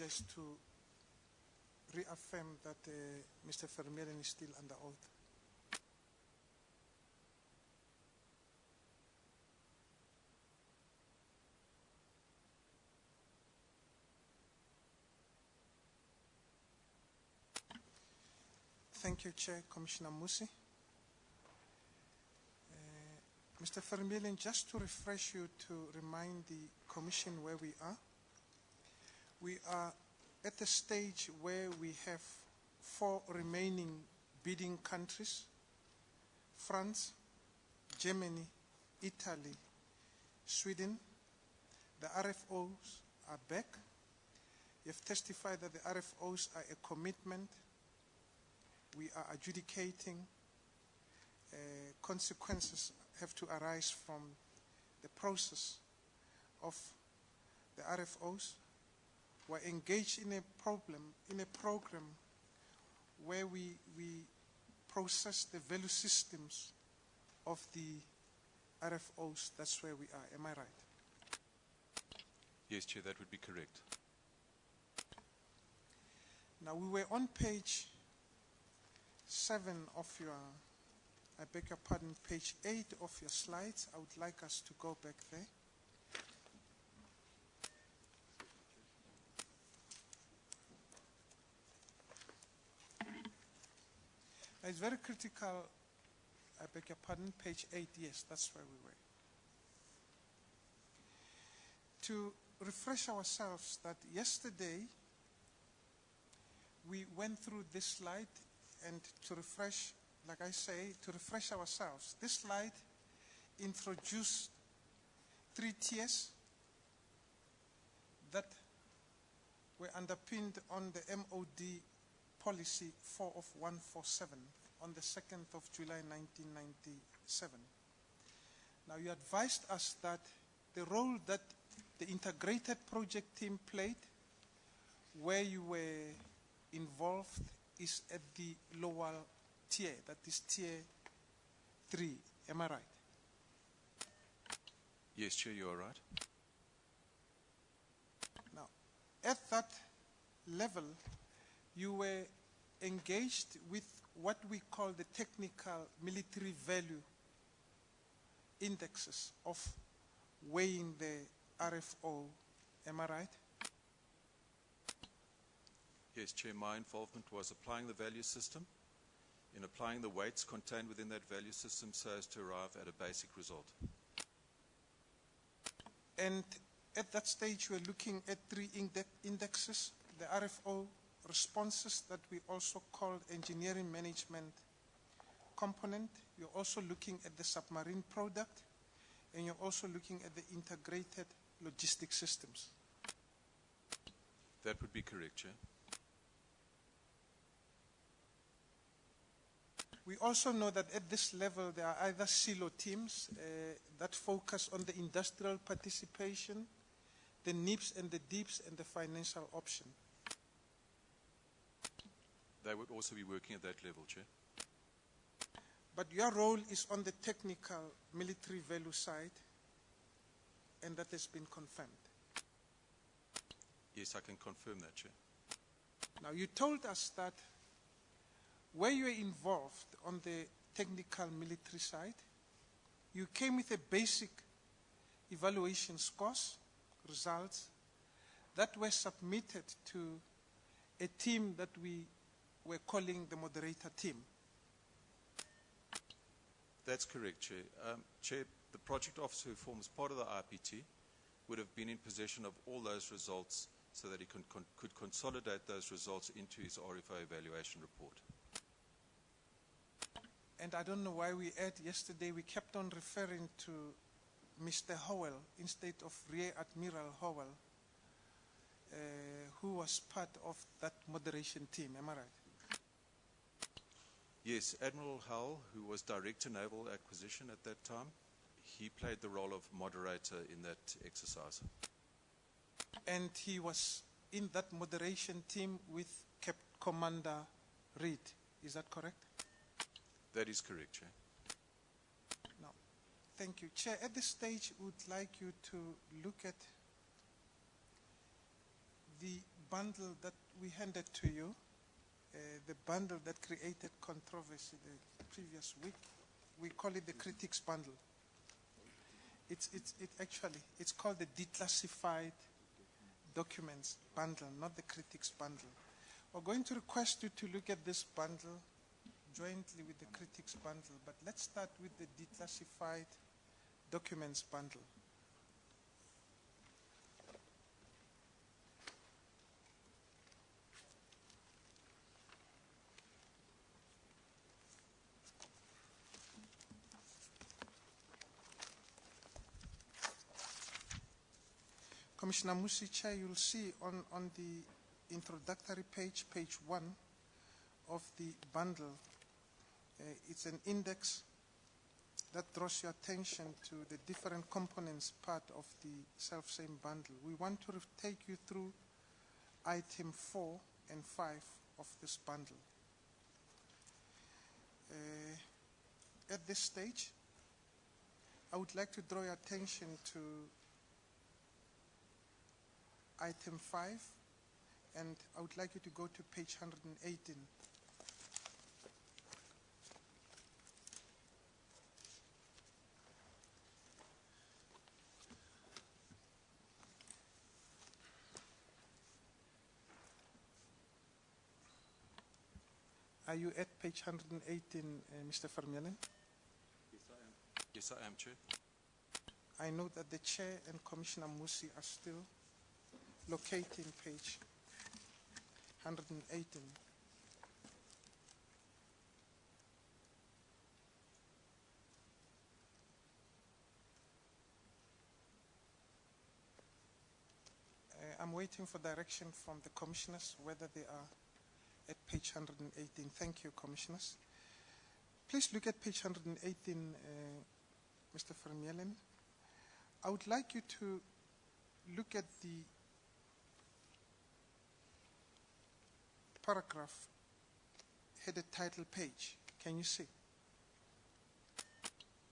apologize to reaffirm that Mr. Vermeulen is still under oath. Thank you, Chair. Commissioner Musi. Mr. Vermeulen, just to refresh you, to remind the Commission where we are at the stage where we have 4 remaining bidding countries: France, Germany, Italy, Sweden. The RFOs are back. You have testified that the RFOs are a commitment. We are adjudicating. Consequences have to arise from the process of the RFOs. We're engaged in a program where we process the value systems of the RFOs. That's where we are. Am I right? Yes, Chair, that would be correct. Now, we were on page 7 of your, I beg your pardon, page 8 of your slides. I would like us to go back there. Now, it's very critical, I beg your pardon, page 8, yes, that's where we were. To refresh ourselves that yesterday we went through this slide, and to refresh, like I say, to refresh ourselves, this slide introduced 3 tiers that were underpinned on the MOD policy 4 of 147 on the 2nd of July 1997. Now, you advised us that the role that the integrated project team played, where you were involved, is at the lower tier, that is tier 3. Am I right? Yes, Chair, you are right. Now, at that level, you were engaged with what we call the technical military value indexes of weighing the RFO. Am I right? Yes, Chair, my involvement was applying the value system, in applying the weights contained within that value system so as to arrive at a basic result. And at that stage, we were looking at 3 indexes: the RFO responses that we also called engineering management component. You're also looking at the submarine product, and you're also looking at the integrated logistics systems. That would be correct, Chair. We also know that at this level there are either silo teams that focus on the industrial participation, the NIPs and the DIPs, and the financial option. They would also be working at that level, Chair. But your role is on the technical military value side, and that has been confirmed. Yes, I can confirm that, Chair. Now, you told us that where you were involved on the technical military side, you came with a basic evaluation scores, results, that were submitted to a team that we were calling the moderator team. That's correct, Chair. Chair, the project officer who forms part of the IPT would have been in possession of all those results so that he could consolidate those results into his RFO evaluation report. And I don't know why yesterday we kept on referring to Mr. Howell instead of Rear Admiral Howell, who was part of that moderation team. Am I right? Yes, Admiral Howell, who was Director Naval Acquisition at that time, he played the role of moderator in that exercise. And he was in that moderation team with Commander Reed. Is that correct? That is correct, Chair. Now, thank you. Chair, at this stage, we would like you to look at the bundle that we handed to you, the bundle that created controversy the previous week, we call it the critics bundle. It's called the declassified documents bundle, not the critics bundle. We're going to request you to look at this bundle jointly with the critics bundle, but let's start with the declassified documents bundle. Commissioner Musi, Chair, you'll see on the introductory page, page 1 of the bundle, it's an index that draws your attention to the different components part of the self-same bundle. We want to take you through item 4 and 5 of this bundle. At this stage, I would like to draw your attention to item 5, and I would like you to go to page 118. Are you at page 118, Mr. Vermeulen? Yes, I am. Yes, I am, Chair. I know that the Chair and Commissioner Musi are still locating page 118. I'm waiting for direction from the commissioners whether they are at page 118. Thank you, commissioners. Please look at page 118, Mr. Vermeulen. I would like you to look at the paragraph headed title page. Can you see?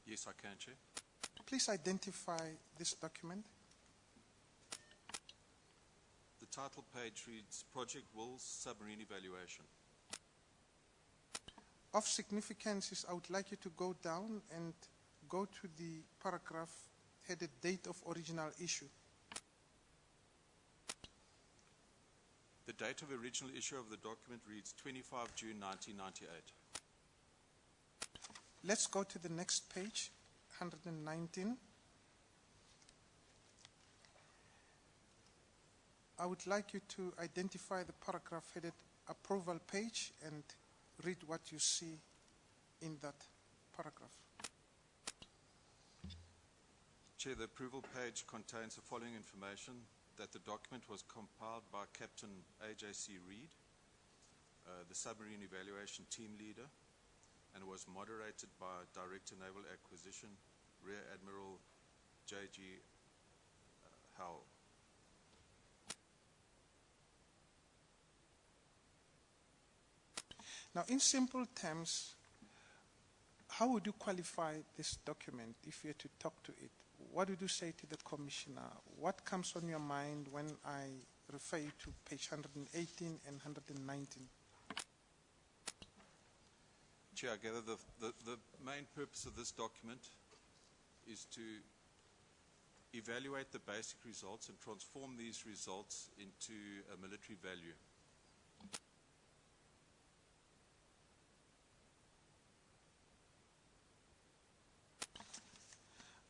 Yes, I can, Chair. Please identify this document. The title page reads Project Wills Submarine Evaluation. Of significance is I would like you to go down and go to the paragraph headed Date of Original Issue. The date of original issue of the document reads 25 June 1998. Let's go to the next page, 119. I would like you to identify the paragraph headed Approval Page and read what you see in that paragraph. Chair, the approval page contains the following information: that the document was compiled by Captain AJC Reed, the submarine evaluation team leader, and was moderated by Director Naval Acquisition, Rear Admiral J.G. Howell. Now, in simple terms, how would you qualify this document if you were to talk to it? What would you say to the Commissioner? What comes on your mind when I refer you to page 118 and 119? Chair, I gather the main purpose of this document is to evaluate the basic results and transform these results into a military value.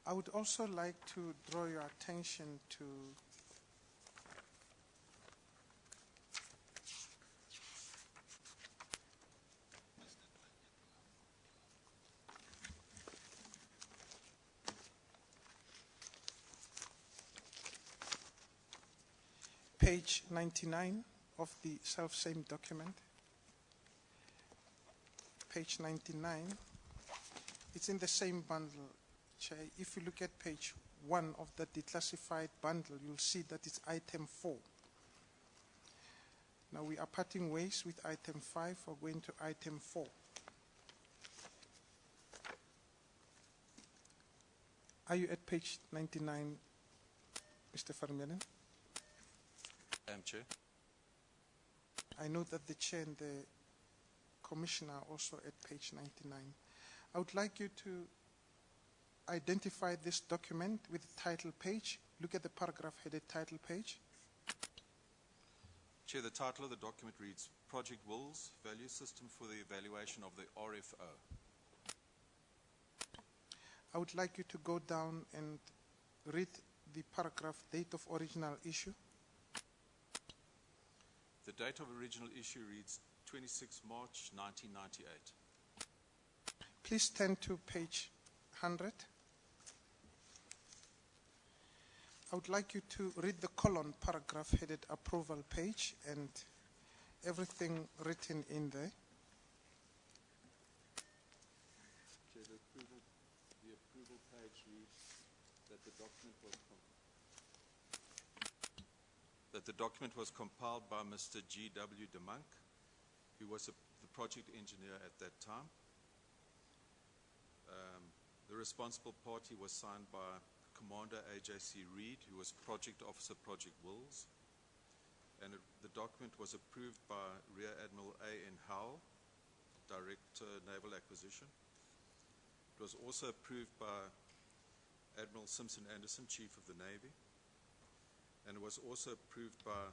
I would also like to draw your attention to page 99 of the self-same document. Page 99. It's in the same bundle. Chair, if you look at page 1 of the declassified bundle, you'll see that it's item 4. Now we are parting ways with item 5. We're going to item 4. Are you at page 99, Mr. Vermeulen? Chair. I know that the chair and the commissioner are also at page 99. I would like you to identify this document with the title page. Look at the paragraph headed title page. Chair, the title of the document reads Project Wills, Value System for the Evaluation of the RFO. I would like you to go down and read the paragraph date of original issue. The date of original issue reads 26 March 1998. Please turn to page 100. I would like you to read the colon paragraph headed approval page and everything written in there. Chair, the approval page reads that the document was compiled by Mr. G.W. de Monk, who was the project engineer at that time. The responsible party was signed by Commander A.J.C. Reed, who was Project Officer, Project Wills. And the document was approved by Rear Admiral A.N. Howell, Director, Naval Acquisition. It was also approved by Admiral Simpson Anderson, Chief of the Navy. And it was also approved by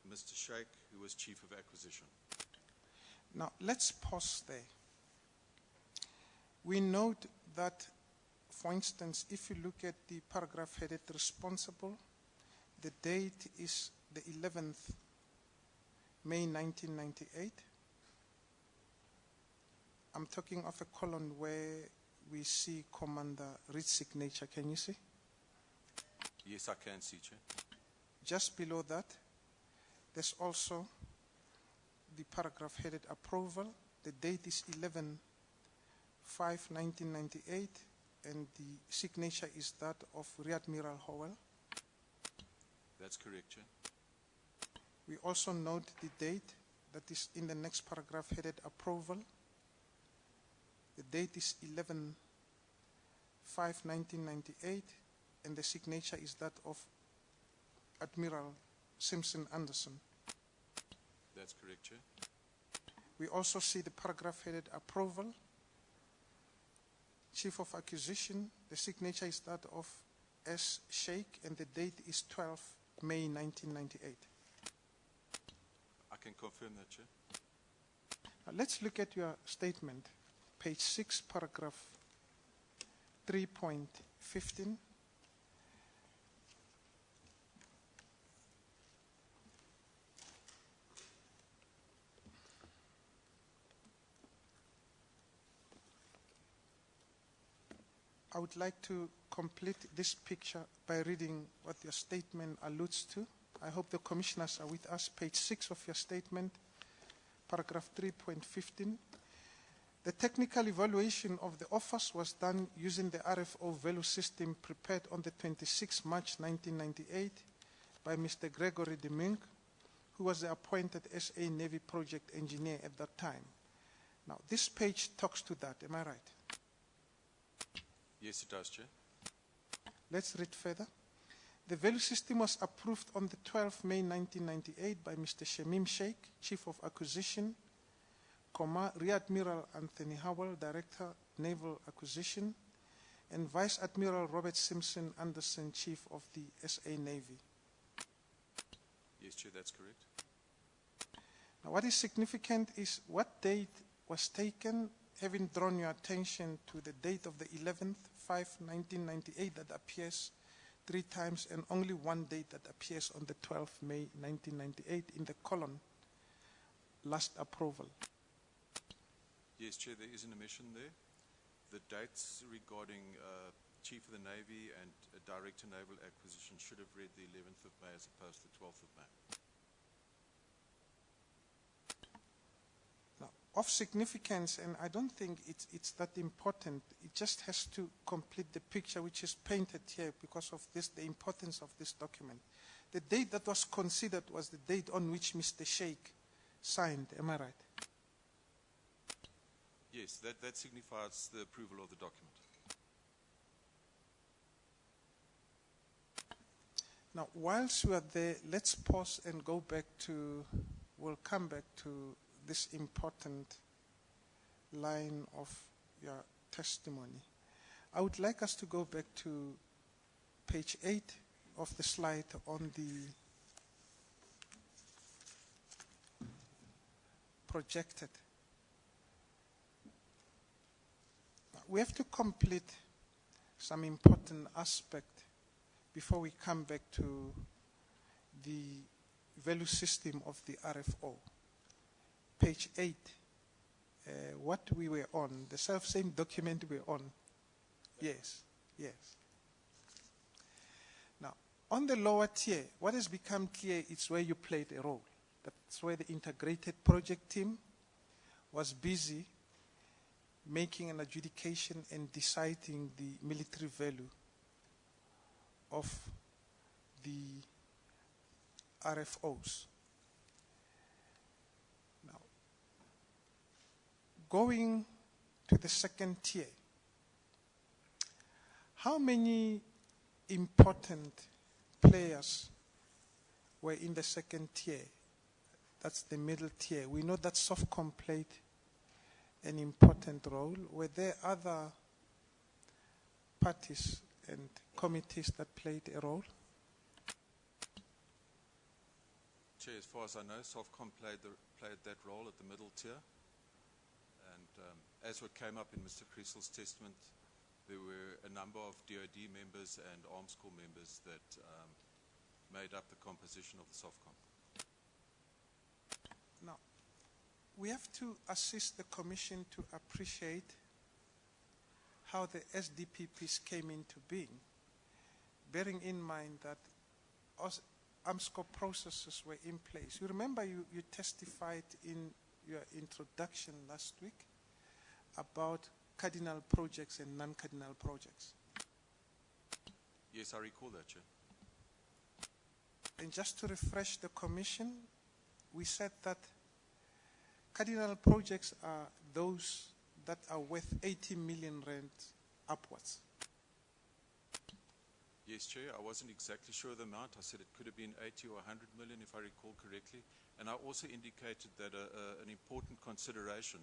Mr. Shaik, who was Chief of Acquisition. Now, let's pause there. We note that, for instance, if you look at the paragraph headed responsible, the date is the 11th May 1998. I'm talking of a column where we see Commander Reed's signature. Can you see? Yes, I can see, Chair. Just below that, there's also the paragraph headed approval. The date is 11/5/1998, and the signature is that of Rear Admiral Howell. That's correct, Chair. We also note the date that is in the next paragraph headed approval. The date is 11/5/1998, and the signature is that of Admiral Simpson Anderson. That's correct, Chair. We also see the paragraph headed approval. Chief of Acquisition, the signature is that of S. Shaik, and the date is 12 May 1998. I can confirm that, Chair. Now let's look at your statement, page 6, paragraph 3.15. I would like to complete this picture by reading what your statement alludes to. I hope the commissioners are with us. Page 6 of your statement, paragraph 3.15. The technical evaluation of the offers was done using the RFO value system prepared on the 26th March 1998 by Mr. Gregory de Mink, who was the appointed SA Navy project engineer at that time. Now, this page talks to that. Am I right? Yes, it does, Chair. Let's read further. The value system was approved on the 12th May 1998 by Mr. Chippy Shaik, Chief of Acquisition, Rear Admiral Anthony Howell, Director, Naval Acquisition, and Vice Admiral Robert Simpson Anderson, Chief of the SA Navy. Yes, Chair, that's correct. Now, what is significant is what date was taken, having drawn your attention to the date of the 11/5/1998 that appears 3 times, and only one date that appears on the 12th May 1998 in the column, last approval. Yes, Chair, there is an omission there. The dates regarding Chief of the Navy and Director Naval Acquisition should have read the 11th of May as opposed to the 12th of May. Now, of significance, and I don't think it's that important, it just has to complete the picture which is painted here because of this, the importance of this document. The date that was considered was the date on which Mr. Shaik signed. Am I right? Yes, that signifies the approval of the document. Now, whilst we are there, let's pause and go back to will come back to this important line of your testimony. I would like us to go back to page 8 of the slide on the projected. We have to complete some important aspect before we come back to the value system of the RFO. Page 8, what we were on, the self-same document we were on. Yes, yes. Now, on the lower tier, what has become clear is where you played a role. That's where the integrated project team was busy making an adjudication and deciding the military value of the RFOs. Now, going to the second tier, how many important players were in the second tier? That's the middle tier. We know that SOFCOM played an important role. Were there other parties and committees that played a role? Chair, as far as I know, SOFCOM played that role at the middle tier. And as what came up in Mr. Creasel's testament, there were a number of DOD members and Arms Corps members that made up the composition of the SOFCOM. Now, we have to assist the Commission to appreciate how the SDPPs came into being, bearing in mind that Arms Corps processes were in place. You remember you testified in your introduction last week about cardinal projects and non-cardinal projects. Yes, I recall that, Chair. And just to refresh the Commission, we said that cardinal projects are those that are worth 80 million rand upwards. Yes, Chair, I wasn't exactly sure of the amount. I said it could have been 80 or 100 million, if I recall correctly. And I also indicated that an important consideration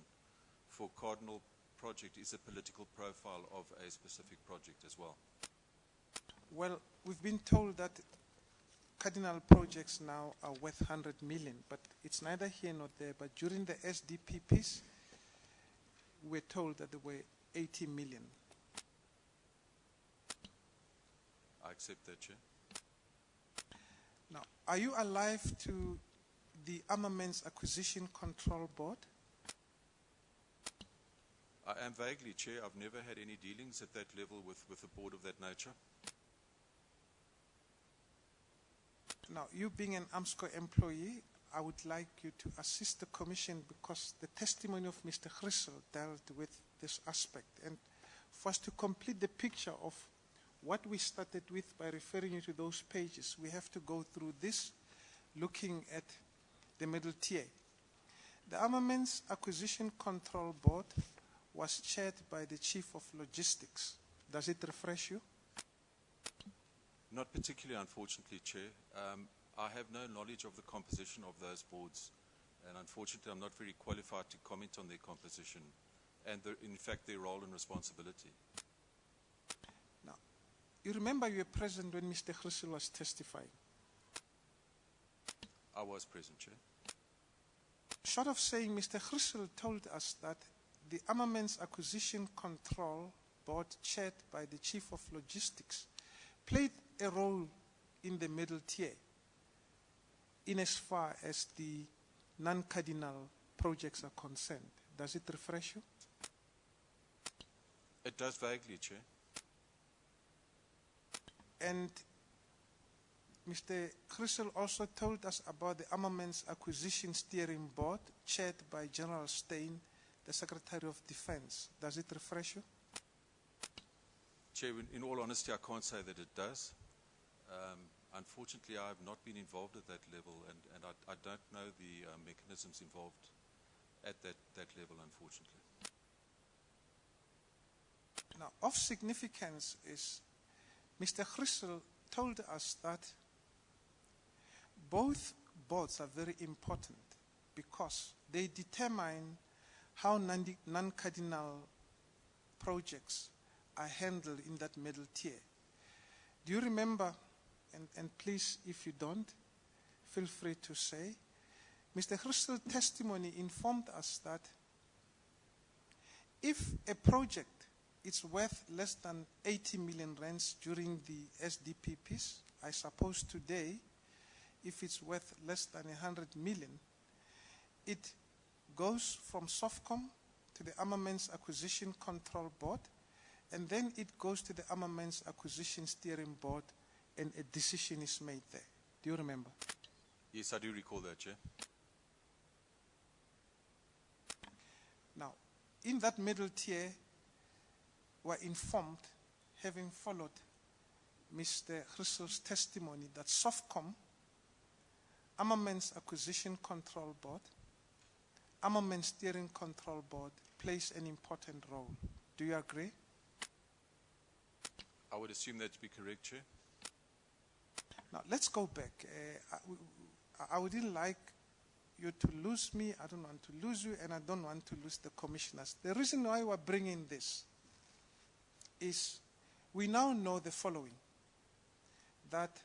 for cardinal project is a political profile of a specific project as well. Well, we've been told that cardinal projects now are worth 100 million, but it's neither here nor there. But during the SDPPs, we're told that there were 80 million. I accept that, Chair. Now, are you alive to the Armaments Acquisition Control Board? I am vaguely, Chair. I've never had any dealings at that level with a board of that nature. Now, you being an Arms Corps employee, I would like you to assist the Commission because the testimony of Mr. Creasel dealt with this aspect. And for us to complete the picture of what we started with by referring you to those pages, we have to go through this, looking at the middle tier. The Armaments Acquisition Control Board was chaired by the Chief of Logistics. Does it refresh you? Not particularly, unfortunately, Chair. I have no knowledge of the composition of those boards, and unfortunately I'm not very qualified to comment on their composition and, in fact, their role and responsibility. Now, you remember you were present when Mr. Creasel was testifying? I was present, Chair. Short of saying, Mr. Creasel told us that the Armaments Acquisition Control Board, chaired by the Chief of Logistics, played a role in the middle tier in as far as the non-cardinal projects are concerned. Does it refresh you? It does vaguely, Chair. And Mr. Creasel also told us about the Armaments Acquisition Steering Board, chaired by General Steyn, the Secretary of Defense. Does it refresh you? Chair, in all honesty, I can't say that it does. Unfortunately, I have not been involved at that level, and I don't know the mechanisms involved at that level, unfortunately. Now, of significance is Mr. Creasel told us that both boards are very important, because they determine how non-cardinal projects are handled in that middle tier. Do you remember, and please, if you don't, feel free to say, Mr. Christel's testimony informed us that if a project is worth less than 80 million rands during the SDPPs, I suppose today, if it's worth less than 100 million, it goes from SOFCOM to the Armaments Acquisition Control Board, and then it goes to the Armaments Acquisition Steering Board, and a decision is made there. Do you remember? Yes, I do recall that, Chair. Now, in that middle tier, we're informed, having followed Mr. Christel's testimony, that SOFCOM, Armaments Acquisition Control Board, Armaments Steering Control Board plays an important role. Do you agree? I would assume that to be correct, Chair. Now, let's go back. I wouldn't like you to lose me. I don't want to lose you, and I don't want to lose the commissioners. The reason why we're bringing this is we now know the following, that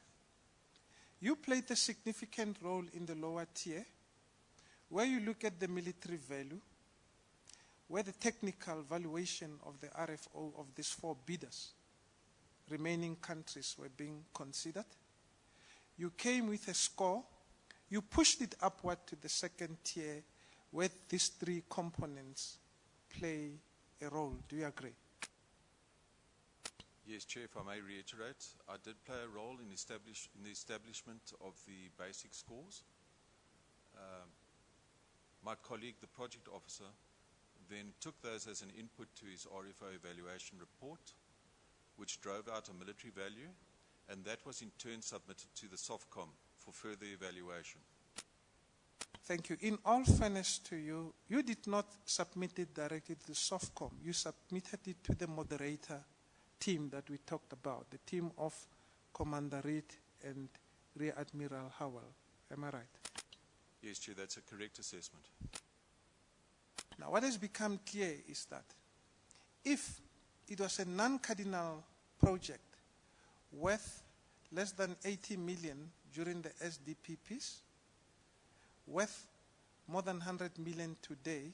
you played a significant role in the lower tier, where you look at the military value, where the technical valuation of the RFO of these 4 bidders, remaining countries, were being considered. You came with a score. You pushed it upward to the second tier, where these 3 components play a role. Do you agree? Yes, Chair, if I may reiterate, I did play a role in the establishment of the basic scores. My colleague, the project officer, then took those as an input to his RFO evaluation report, which drove out a military value, and that was in turn submitted to the SOFCOM for further evaluation. Thank you. In all fairness to you, you did not submit it directly to the SOFCOM. You submitted it to the moderator team that we talked about, the team of Commander Reid and Rear Admiral Howell. Am I right? Yes, Chair, that's a correct assessment. Now, what has become clear is that if it was a non-cardinal project worth less than 80 million during the SDPPs, worth more than 100 million today,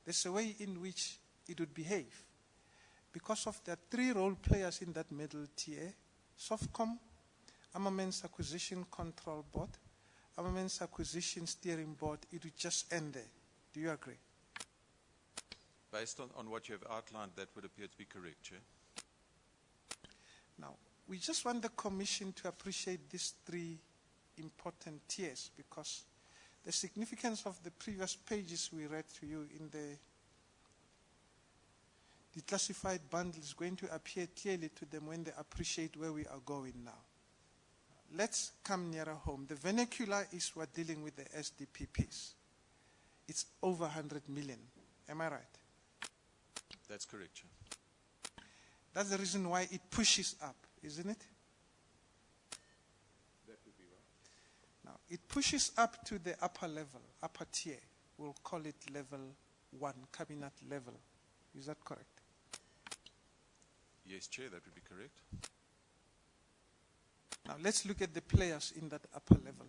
there's a way in which it would behave. Because of the 3 role players in that middle tier, SOFCOM, Armaments Acquisition Control Board, Armaments Acquisition Steering Board, it would just end there. Do you agree? Based on what you have outlined, that would appear to be correct, Chair. Now, we just want the Commission to appreciate these 3 important tiers, because the significance of the previous pages we read to you in the declassified bundle is going to appear clearly to them when they appreciate where we are going now. Let's come nearer home. The vernacular is we're dealing with the SDPPs. It's over 100 million. Am I right? That's correct, Chair. That's the reason why it pushes up, isn't it? That would be right. Now, it pushes up to the upper level, upper tier. We'll call it level 1, cabinet level. Is that correct? Yes, Chair, that would be correct. Now, let's look at the players in that upper level.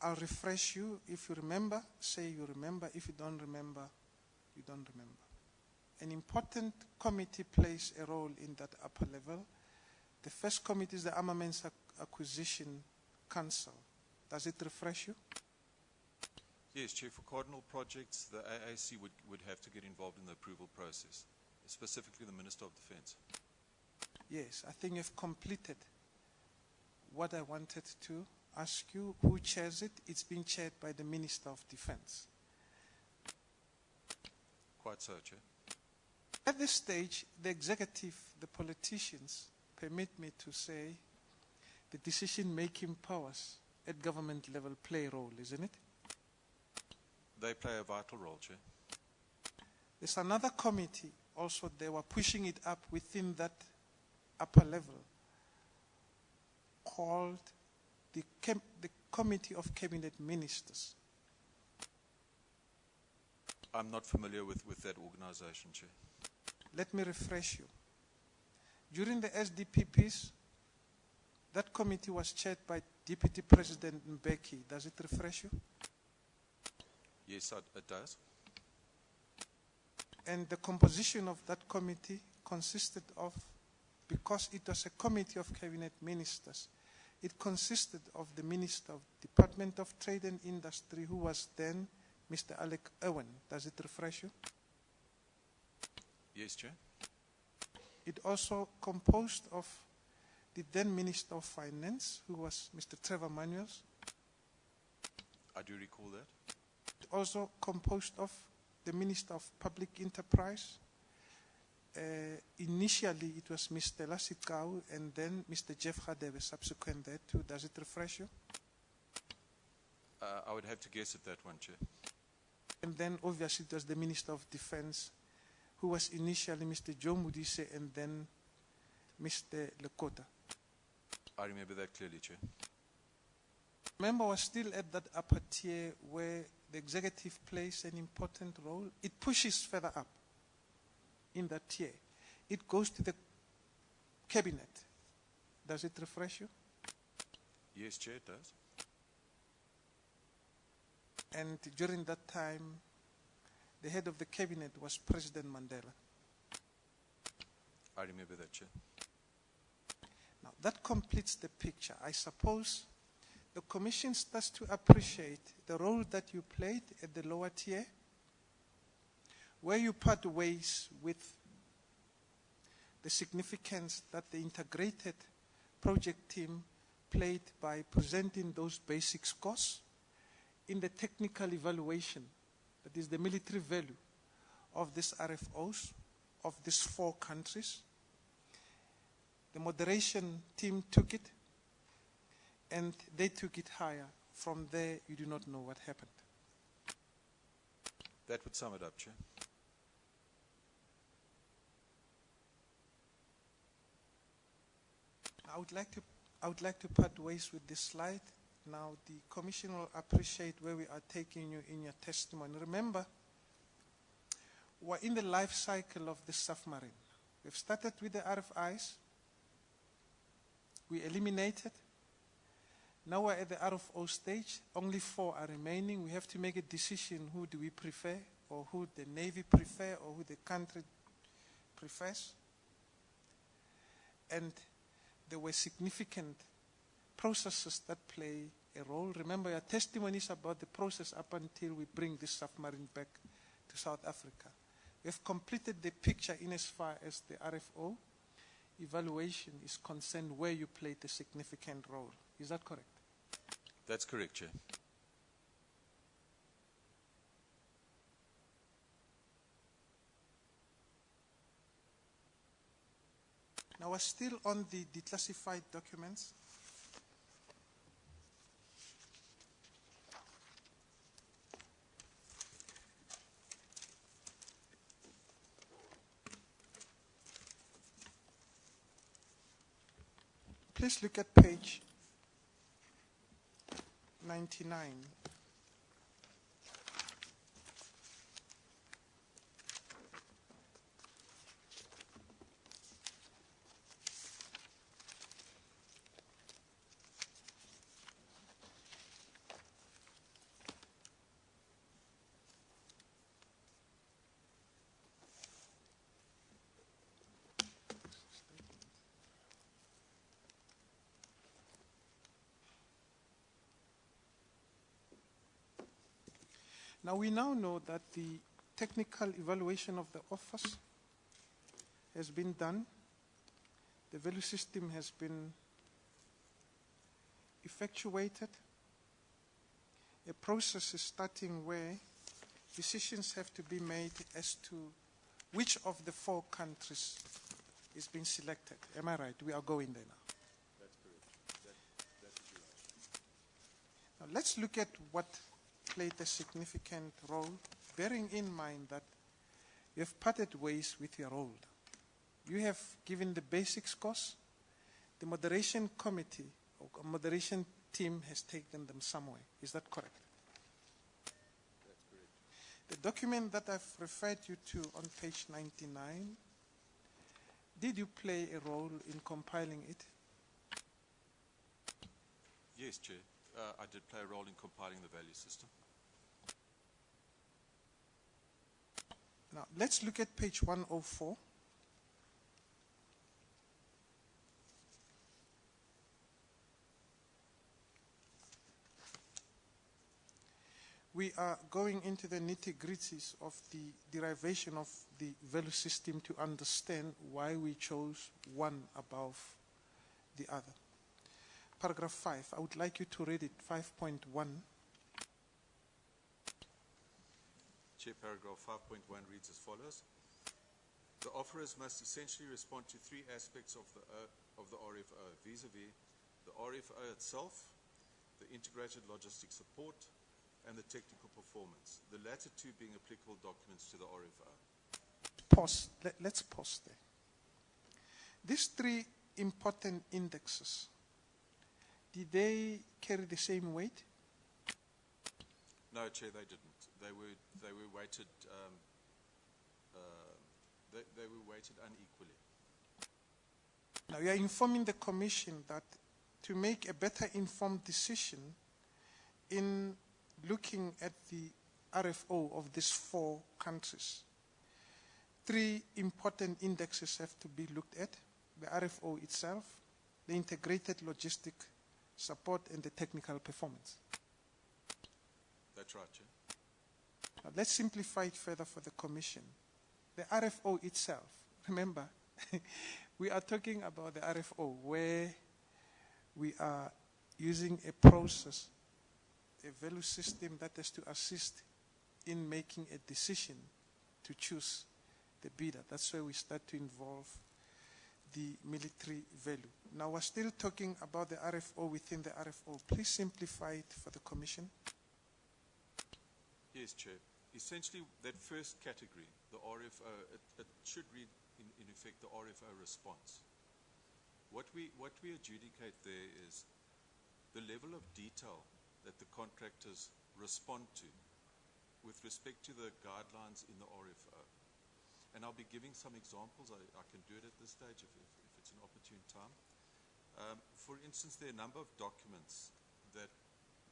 I'll refresh you. If you remember, say you remember. If you don't remember, you don't remember. An important committee plays a role in that upper level. The first committee is the Armaments Acquisition Council. Does it refresh you? Yes, Chair, for cardinal projects, the AAC would have to get involved in the approval process, specifically the Minister of Defence. Yes, I think you've completed what I wanted to ask you. Who chairs it? It's being chaired by the Minister of Defence. Quite so, Chair. At this stage, the executive, the politicians, permit me to say, the decision-making powers at government level play a role, isn't it? They play a vital role, Chair. There's another committee also, they were pushing it up within that upper level. called the Committee of Cabinet Ministers. I'm not familiar with that organization, Chair. Let me refresh you. During the SDPPs, that committee was chaired by Deputy President Mbeki. Does it refresh you? Yes, it does. And the composition of that committee consisted of, because it was a committee of cabinet ministers, it consisted of the Minister of Department of Trade and Industry, who was then Mr. Alec Owen. Does it refresh you? Yes, Chair. It also composed of the then Minister of Finance, who was Mr. Trevor Manuels. I do recall that. It also composed of the Minister of Public Enterprise. Initially, it was Mr. Lasikau and then Mr. Jeff Hadebe, subsequent thereto. Does it refresh you? I would have to guess at that one, Chair. And then, obviously, it was the Minister of Defense, who was initially Mr. Joe Mudise and then Mr. Lekota. I remember that clearly, Chair. Member was still at that upper tier where the executive plays an important role. It pushes further up in that tier. It goes to the cabinet. Does it refresh you? Yes, Chair, it does. And during that time, the head of the cabinet was President Mandela. I remember that, Chair. Now, that completes the picture. I suppose the Commission starts to appreciate the role that you played at the lower tier, where you part ways with the significance that the integrated project team played by presenting those basic scores in the technical evaluation, that is the military value of these RFOs of these 4 countries. The moderation team took it, and they took it higher. From there, you do not know what happened. That would sum it up, Chair. I would like to part ways with this slide. Now, the Commission will appreciate where we are taking you in your testimony. Remember, we're in the life cycle of the submarine. We've started with the RFIs. We eliminated. Now we're at the RFO stage. Only 4 are remaining. We have to make a decision, who do we prefer, or who the Navy prefer, or who the country prefers. And there were significant processes that play a role. Remember, your testimony is about the process up until we bring this submarine back to South Africa. We have completed the picture in as far as the RFO evaluation is concerned, where you played a significant role. Is that correct? That's correct, Chair. Now, we're still on the declassified documents. Please look at page 99. Now, we now know that the technical evaluation of the office has been done. The value system has been effectuated. A process is starting where decisions have to be made as to which of the 4 countries is being selected. Am I right? We are going there now. That's correct. That's right. Now, let's look at what played a significant role, bearing in mind that you have parted ways with your role. You have given the basic scores. The moderation committee or moderation team has taken them somewhere. Is that correct? That's correct. The document that I've referred you to on page 99, did you play a role in compiling it? Yes, Chair. I did play a role in compiling the value system. Now, let's look at page 104. We are going into the nitty-gritties of the derivation of the value system to understand why we chose one above the other. Paragraph 5, I would like you to read it, 5.1. Chair, paragraph 5.1 reads as follows. The offerers must essentially respond to three aspects of the RFO, vis-a-vis the RFO itself, the integrated logistics support, and the technical performance, the latter two being applicable documents to the RFO. Pause. Let's pause there. These three important indexes, did they carry the same weight? No, Chair, they didn't. They were weighted. They were weighted unequally. Now you are informing the Commission that to make a better informed decision in looking at the RFO of these four countries, three important indexes have to be looked at: the RFO itself, the integrated logistic support, and the technical performance. That's right, Chair. Now let's simplify it further for the Commission. The RFO itself, remember, we are talking about the RFO where we are using a process, a value system that has to assist in making a decision to choose the bidder. That's where we start to involve the military value. Now we're still talking about the RFO within the RFO. Please simplify it for the Commission. Yes, Chair. Essentially, that first category, the RFO, it should read in effect the RFO response. What we adjudicate there is the level of detail that the contractors respond to with respect to the guidelines in the RFO. And I'll be giving some examples. I can do it at this stage if it's an opportune time. For instance, there are a number of documents that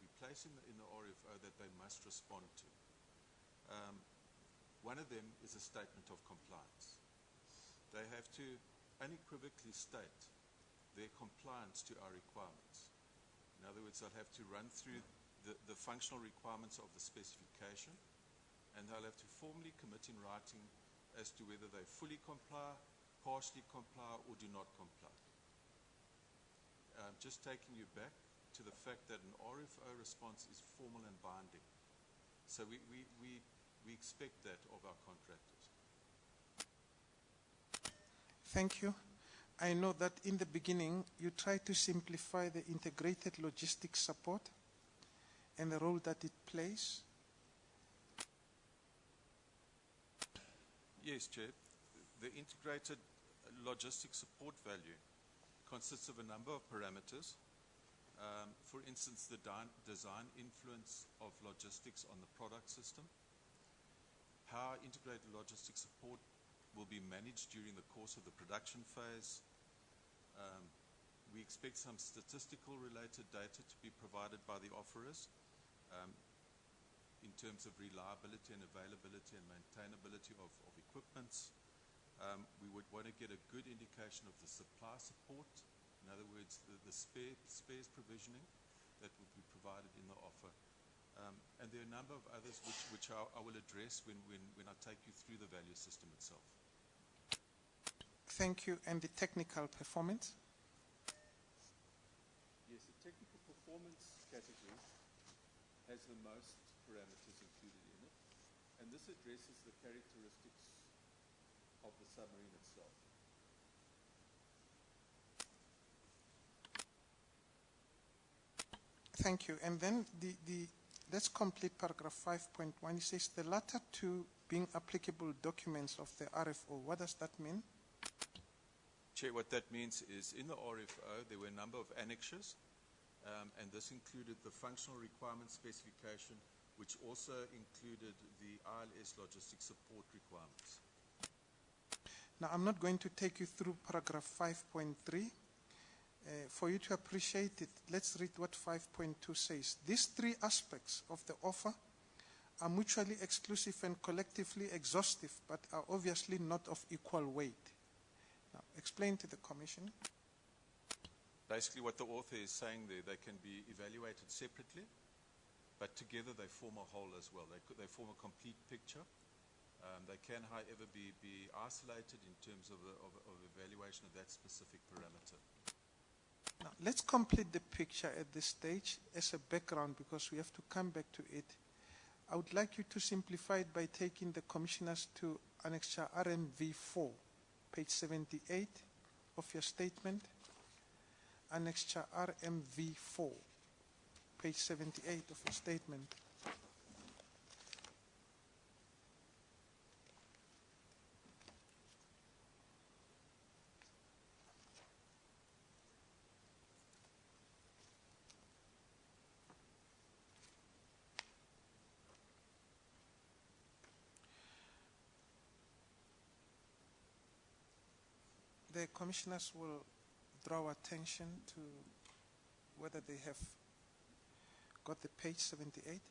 we place in the RFO that they must respond to. One of them is a statement of compliance. They have to unequivocally state their compliance to our requirements. In other words, they'll have to run through the functional requirements of the specification, and they'll have to formally commit in writing as to whether they fully comply, partially comply, or do not comply. Just taking you back to the fact that an RFO response is formal and binding. So we expect that of our contractors. Thank you. I know that in the beginning you tried to simplify the integrated logistics support and the role that it plays. Yes, Chair. The integrated logistics support value consists of a number of parameters. For instance, the design influence of logistics on the product system, how integrated logistics support will be managed during the course of the production phase. We expect some statistical related data to be provided by the offerers in terms of reliability and availability and maintainability of equipments. We would want to get a good indication of the supply support, in other words, the spares provisioning that would be provided in the offer. And there are a number of others which I will address when I take you through the value system itself. Thank you. And the technical performance? Yes, the technical performance category has the most parameters included in it, and this addresses the characteristics of the submarine itself. Thank you. And then let's complete paragraph 5.1. It says the latter two being applicable documents of the RFO. What does that mean? Chair, what that means is in the RFO there were a number of annexures and this included the functional requirements specification, which also included the ILS logistics support requirements. Now, I'm not going to take you through paragraph 5.3. For you to appreciate it, let's read what 5.2 says. These three aspects of the offer are mutually exclusive and collectively exhaustive, but are obviously not of equal weight. Now, explain to the Commission. Basically, what the author is saying there, they can be evaluated separately, but together they form a whole as well. They form a complete picture. They can, however, be isolated in terms of evaluation of that specific parameter. Now, let's complete the picture at this stage as a background, because we have to come back to it. I would like you to simplify it by taking the commissioners to Annexure RMV4, page 78 of your statement. Annexure RMV4, page 78 of your statement. The commissioners will draw attention to whether they have got the page 78. Okay.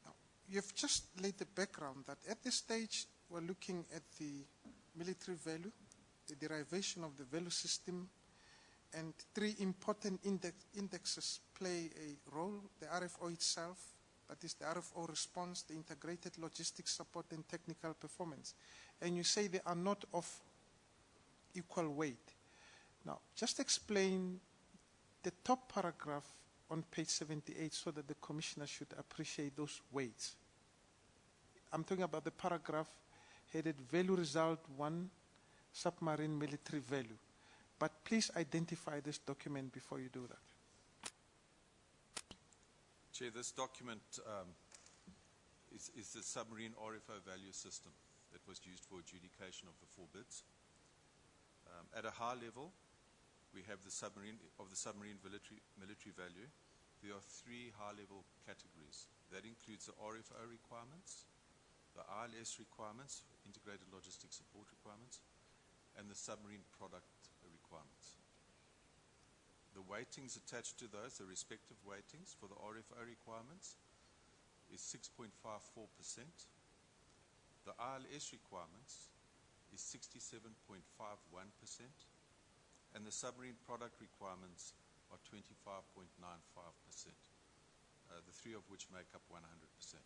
Now, you've just laid the background that at this stage we're looking at the military value, the derivation of the value system, and three important indexes play a role: the RFO itself, that is the RFO response, the integrated logistics support, and technical performance. And you say they are not of equal weight. Now, just explain the top paragraph on page 78 so that the commissioner should appreciate those weights. I'm talking about the paragraph headed Value Result 1, Submarine Military Value. But please identify this document before you do that. Chair, this document is the submarine RFO value system that was used for adjudication of the 4 bids. At a high level, we have the submarine military value. There are 3 high-level categories. That includes the RFO requirements, the ILS requirements, integrated logistics support requirements, and the submarine product requirements. The weightings attached to those, the respective weightings for the RFO requirements, is 6.54%. The ILS requirements is 67.51%, and the submarine product requirements are 25.95%, the 3 of which make up 100%.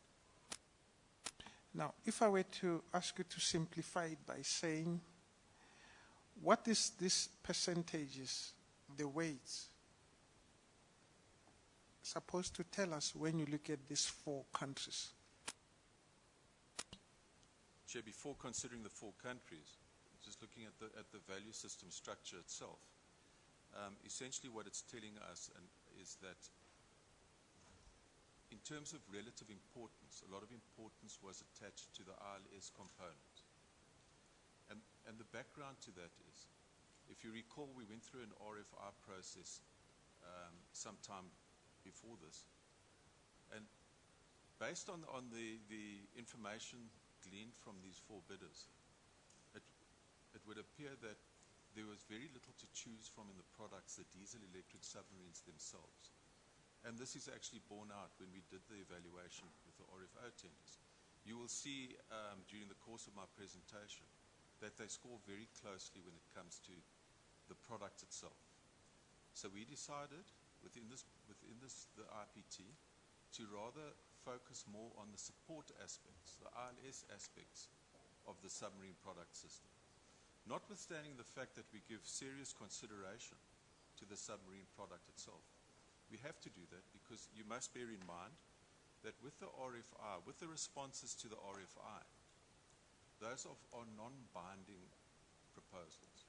Now, if I were to ask you to simplify it by saying, what is this percentages, the weights, supposed to tell us when you look at these 4 countries? Chair, before considering the 4 countries, just looking at the value system structure itself, essentially what it's telling us is that in terms of relative importance, a lot of importance was attached to the ILS component. And the background to that is, if you recall, we went through an RFI process sometime before this, and based on the information gleaned from these 4 bidders, it would appear that there was very little to choose from in the products, the diesel-electric submarines themselves. And this is actually borne out when we did the evaluation with the RFO tenders. You will see during the course of my presentation that they score very closely when it comes to the product itself. So we decided within the IPT to rather focus more on the support aspects, the ILS aspects of the submarine product system. Notwithstanding the fact that we give serious consideration to the submarine product itself. We have to do that because you must bear in mind that with the RFI, with the responses to the RFI, those are non-binding proposals.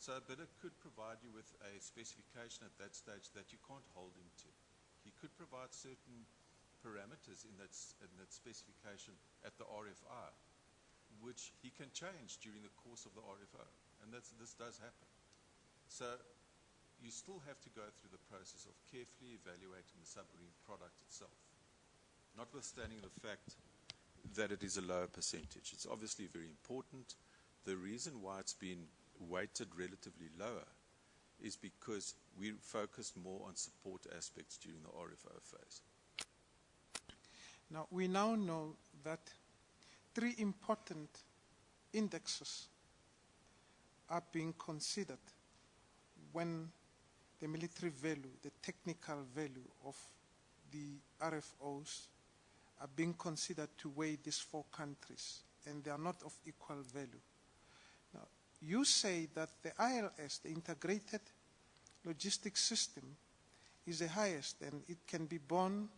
So a bidder could provide you with a specification at that stage that you can't hold him to. He could provide certain parameters in that specification at the RFI, which he can change during the course of the RFO, and this does happen. So you still have to go through the process of carefully evaluating the submarine product itself, notwithstanding the fact that it is a lower percentage. It's obviously very important. The reason why it's been weighted relatively lower is because we focused more on support aspects during the RFO phase. Now, we now know that 3 important indexes are being considered when the military value, the technical value of the RFOs are being considered to weigh these 4 countries, and they are not of equal value. Now, you say that the ILS, the Integrated Logistics System, is the highest, and it can be borne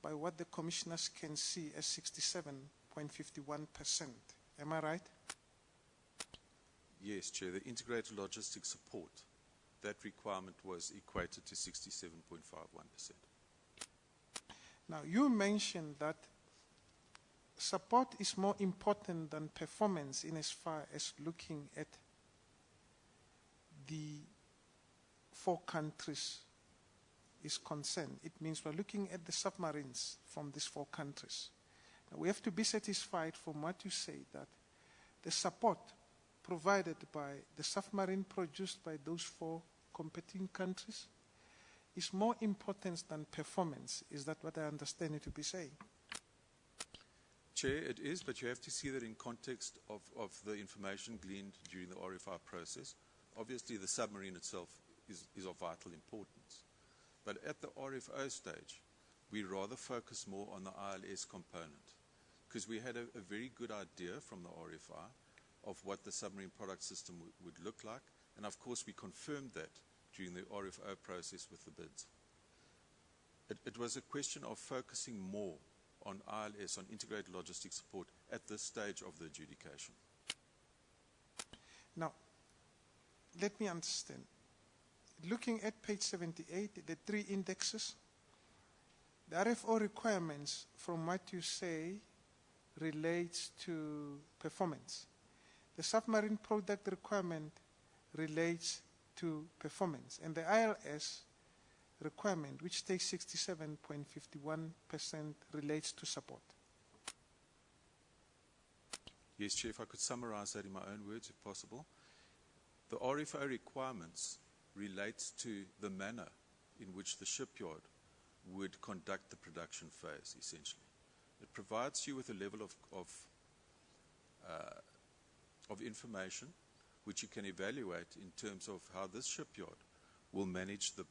by what the commissioners can see as 67.51%. Am I right? Yes, Chair. The integrated logistics support, that requirement was equated to 67.51%. Now, you mentioned that support is more important than performance in as far as looking at the 4 countries is concerned. It means we're looking at the submarines from these 4 countries. Now, we have to be satisfied from what you say that the support provided by the submarine produced by those 4 competing countries is more important than performance. Is that what I understand you to be saying? Chair, it is, but you have to see that in context of the information gleaned during the RFI process. Obviously, the submarine itself is of vital importance. But at the RFO stage, we rather focus more on the ILS component because we had a very good idea from the RFI of what the submarine product system would look like. And of course, we confirmed that during the RFO process with the bids. It was a question of focusing more on ILS, on integrated logistics support, at this stage of the adjudication. Now, let me understand. Looking at page 78, the 3 indexes, the RFO requirements, from what you say, relates to performance. The submarine product requirement relates to performance. And the ILS requirement, which takes 67.51%, relates to support. Yes, Chair, if I could summarize that in my own words, if possible. The RFO requirements relates to the manner in which the shipyard would conduct the production phase, essentially. It provides you with a level of information which you can evaluate in terms of how this shipyard will manage the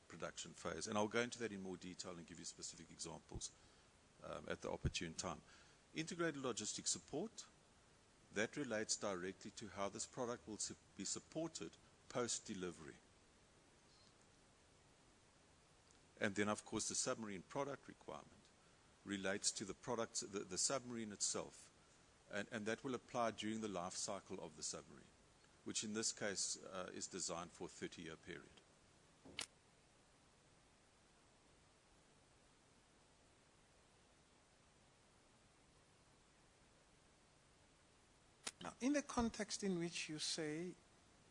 production phase. And I'll go into that in more detail and give you specific examples at the opportune time. Integrated logistics support, that relates directly to how this product will be supported post-delivery. And then, of course, the submarine product requirement relates to the product, the submarine itself, and that will apply during the life cycle of the submarine, which in this case is designed for a 30-year period. Now, in the context in which you say,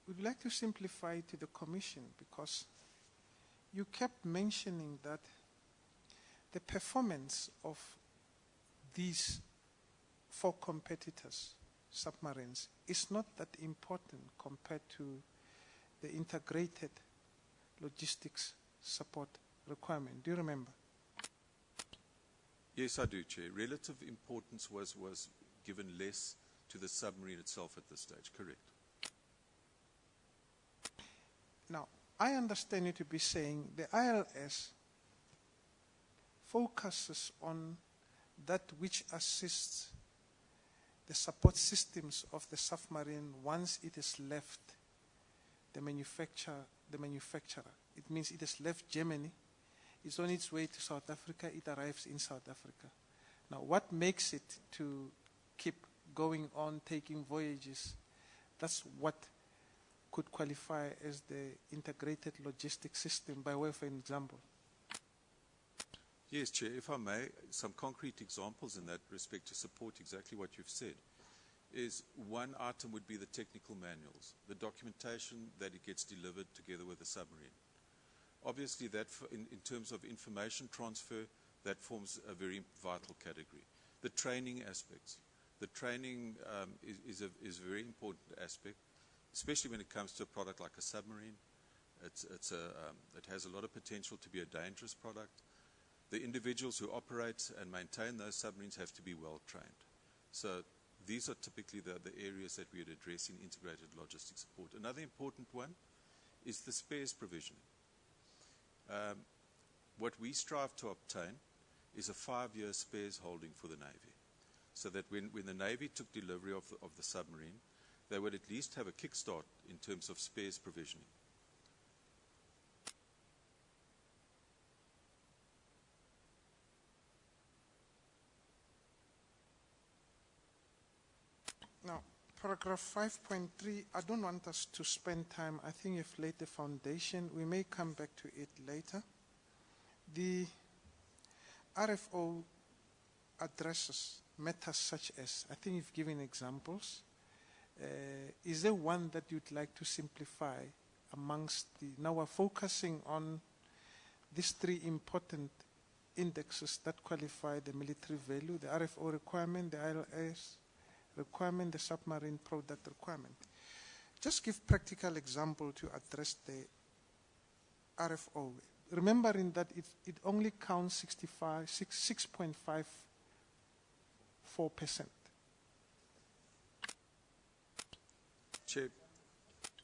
we'd like to simplify to the Commission, because you kept mentioning that the performance of these 4 competitors, submarines, is not that important compared to the integrated logistics support requirement. Do you remember? Yes, I do, Chair. Relative importance was given less to the submarine itself at this stage, correct. Now, I understand you to be saying the ILS focuses on that which assists the support systems of the submarine once it has left the manufacturer. It means it has left Germany, it's on its way to South Africa, it arrives in South Africa. Now, what makes it to keep going on, taking voyages, that's what could qualify as the integrated logistics system, by way of an example. Yes, Chair, if I may, some concrete examples in that respect to support exactly what you've said. is one item would be the technical manuals, the documentation that it gets delivered together with the submarine. Obviously, that in terms of information transfer, that forms a very vital category. The training aspects. The training is a very important aspect, especially when it comes to a product like a submarine. It has a lot of potential to be a dangerous product. The individuals who operate and maintain those submarines have to be well trained. So these are typically the areas that we would address in integrated logistics support. Another important one is the spares provisioning. What we strive to obtain is a 5-year spares holding for the Navy, so that when the Navy took delivery of the submarine, they would at least have a kickstart in terms of spares provisioning. Now, paragraph 5.3, I don't want us to spend time. I think you've laid the foundation. We may come back to it later. The RFO addresses matters such as, I think you've given examples. Is there one that you'd like to simplify amongst now we're focusing on these 3 important indexes that qualify the military value, the RFO requirement, the ILS requirement, the submarine product requirement. Just give practical example to address the RFO. Remembering that it only counts 6.54%. Chair,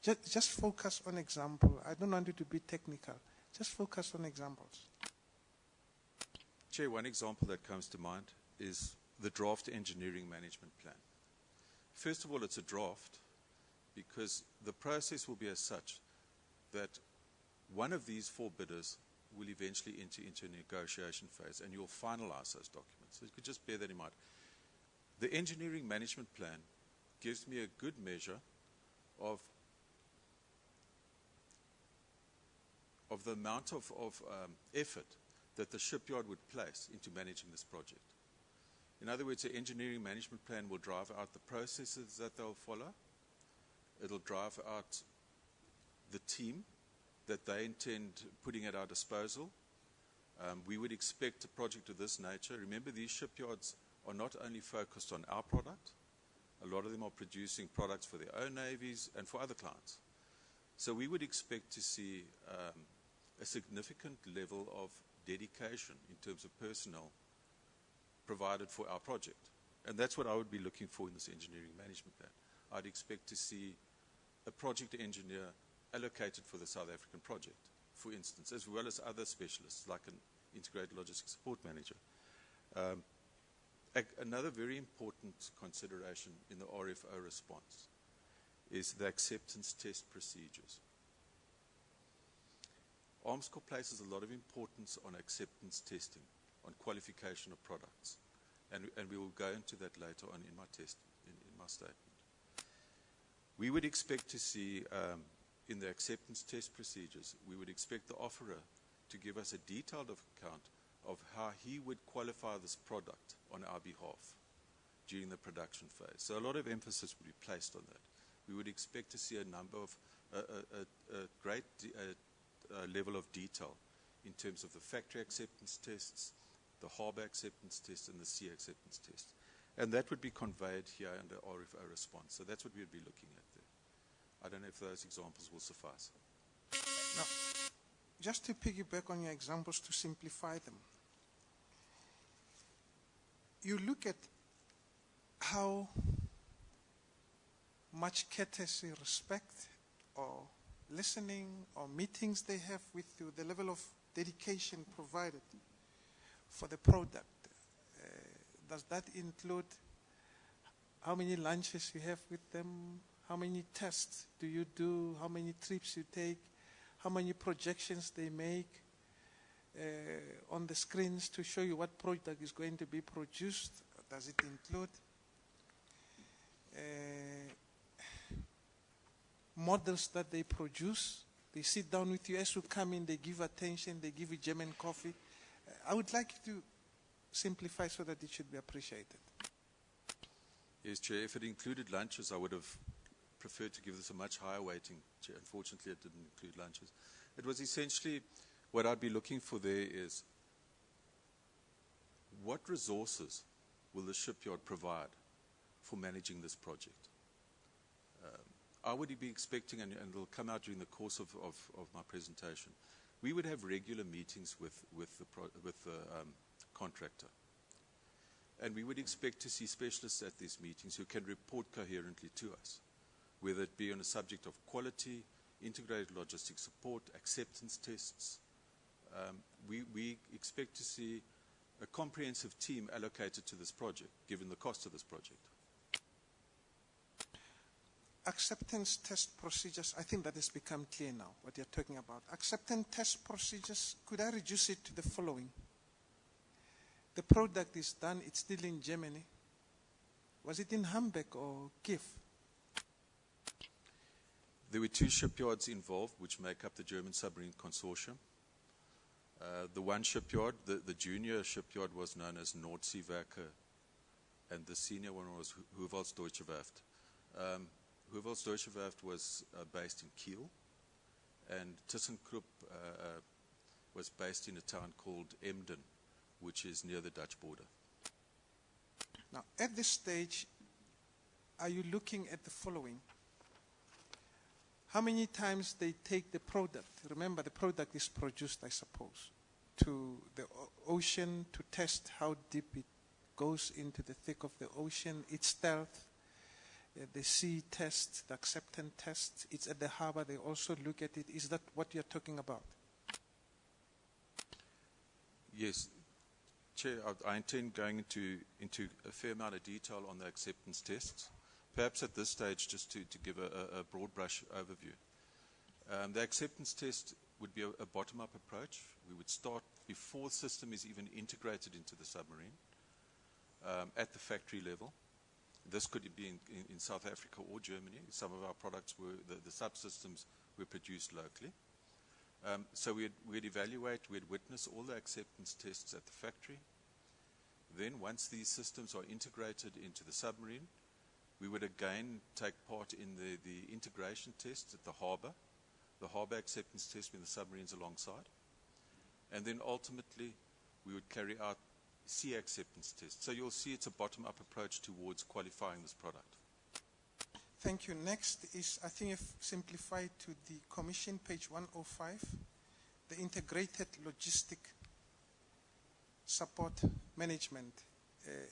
Just focus on example. I don't want you to be technical. Just focus on examples. Chair, one example that comes to mind is the draft engineering management plan. First of all, it's a draft because the process will be as such that one of these 4 bidders will eventually enter into a negotiation phase, and you'll finalize those documents. So you could just bear that in mind. The engineering management plan gives me a good measure of the amount of effort that the shipyard would place into managing this project. In other words, the engineering management plan will drive out the processes that they'll follow. It'll drive out the team that they intend putting at our disposal. We would expect a project of this nature. Remember, these shipyards are not only focused on our product. A lot of them are producing products for their own navies and for other clients. So we would expect to see a significant level of dedication in terms of personnel provided for our project. And that's what I would be looking for in this engineering management plan. I'd expect to see a project engineer allocated for the South African project, for instance, as well as other specialists like an integrated logistics support manager. Another very important consideration in the RFO response is the acceptance test procedures. Armscor places a lot of importance on acceptance testing, on qualification of products, and we will go into that later on in my statement. We would expect to see in the acceptance test procedures, we would expect the offerer to give us a detailed account of how he would qualify this product on our behalf during the production phase. So a lot of emphasis would be placed on that. We would expect to see a number of a great level of detail in terms of the factory acceptance tests, the harbour acceptance test, and the sea acceptance test. And that would be conveyed here under RFO response. So that's what we would be looking at there. I don't know if those examples will suffice. Now, just to piggyback on your examples to simplify them, you look at how much courtesy, respect, or listening, or meetings they have with you, the level of dedication provided for the product. Does that include how many lunches you have with them, how many tests do you do, how many trips you take, how many projections they make on the screens to show you what product is going to be produced? Does it include models that they produce? They sit down with you as you come in, they give attention, they give you German coffee. I would like you to simplify so that it should be appreciated. Yes, Chair. If it included lunches, I would have preferred to give this a much higher weighting, Chair. Unfortunately, it didn't include lunches. It was essentially, what I'd be looking for there is, what resources will the shipyard provide for managing this project? I would be expecting, and it'll come out during the course of my presentation, we would have regular meetings with the contractor. And we would expect to see specialists at these meetings who can report coherently to us, whether it be on a subject of quality, integrated logistics support, acceptance tests. We expect to see a comprehensive team allocated to this project, given the cost of this project. Acceptance test procedures, I think that has become clear now, what you're talking about. Acceptance test procedures, could I reduce it to the following? The product is done, it's still in Germany. Was it in Hamburg or Kiev? There were 2 shipyards involved, which make up the German submarine consortium. The one shipyard, the junior shipyard, was known as Nordseewerke, and the senior one was Huvals Deutsche Werft. Huvals Deutsche Werft was based in Kiel, and ThyssenKrupp was based in a town called Emden, which is near the Dutch border. Now, at this stage, are you looking at the following? How many times they take the product? Remember, the product is produced, I suppose, to the ocean to test how deep it goes into the thick of the ocean, its stealth, the sea test, the acceptance test. It's at the harbor. They also look at it. Is that what you're talking about? Yes. Chair, I intend going into a fair amount of detail on the acceptance tests. Perhaps at this stage, just to give a broad brush overview. The acceptance test would be a bottom-up approach. We would start before the system is even integrated into the submarine, at the factory level. This could be in South Africa or Germany. Some of our products the subsystems were produced locally. So we'd evaluate, we'd witness all the acceptance tests at the factory. Then once these systems are integrated into the submarine, we would again take part in the integration tests at the harbor acceptance test when the submarine's alongside. And then ultimately, we would carry out sea acceptance tests. So you'll see it's a bottom-up approach towards qualifying this product. Thank you. Next is, I think I've simplified to the Commission, page 105, the integrated logistic support management.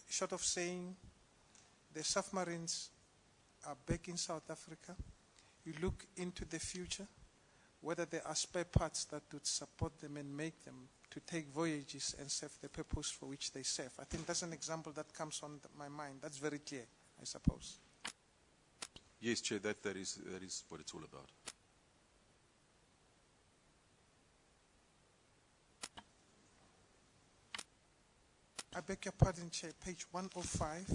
Short of saying, the submarines are back in South Africa. You look into the future, whether there are spare parts that would support them and make them to take voyages and serve the purpose for which they serve. I think that's an example that comes on my mind. That's very clear, I suppose. Yes, Chair, that is what it's all about. I beg your pardon, Chair, page 105.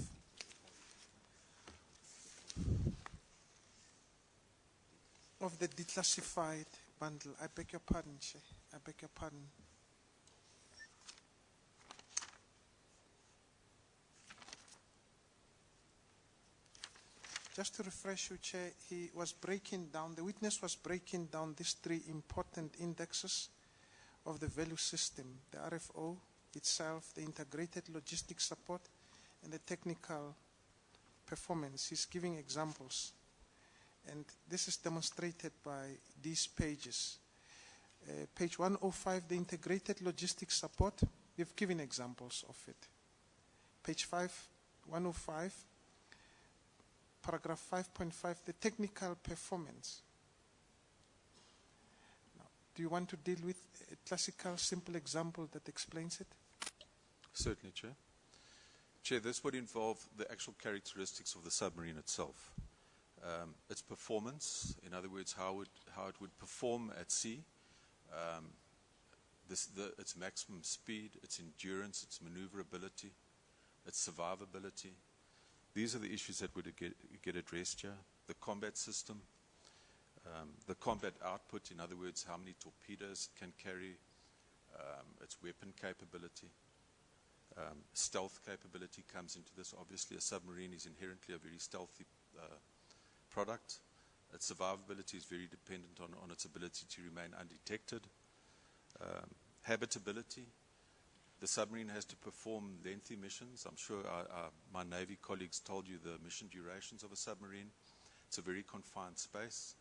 Of the declassified bundle. I beg your pardon, Chair. I beg your pardon. Just to refresh you, Chair, he was breaking down, the witness was breaking down these 3 important indexes of the value system, the RFO itself, the integrated logistics support, and the technical performance. He's giving examples. And this is demonstrated by these pages. Page 105, the integrated logistics support, we've given examples of it. Page 105, paragraph 5.5, the technical performance. Now, do you want to deal with a classical, simple example that explains it? Certainly, Chair. Chair, this would involve the actual characteristics of the submarine itself. Its performance, in other words, how it would perform at sea, its maximum speed, its endurance, its maneuverability, its survivability. These are the issues that would get addressed here. The combat system, the combat output, in other words, how many torpedoes it can carry, its weapon capability, Stealth capability comes into this. Obviously, a submarine is inherently a very stealthy product. Its survivability is very dependent on its ability to remain undetected. Habitability. The submarine has to perform lengthy missions. I'm sure my Navy colleagues told you the mission durations of a submarine. It's a very confined space.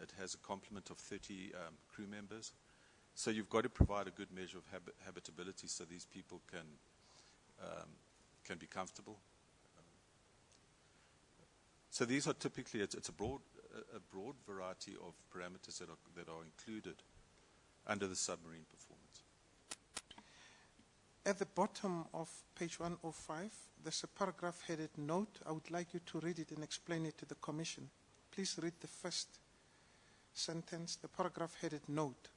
It has a complement of 30 crew members. So you've got to provide a good measure of habitability so these people can be comfortable. So these are typically, it's a broad variety of parameters that are included under the submarine performance. At the bottom of page 105, there's a paragraph headed Note. I would like you to read it and explain it to the Commission. Please read the first sentence, the paragraph headed Note.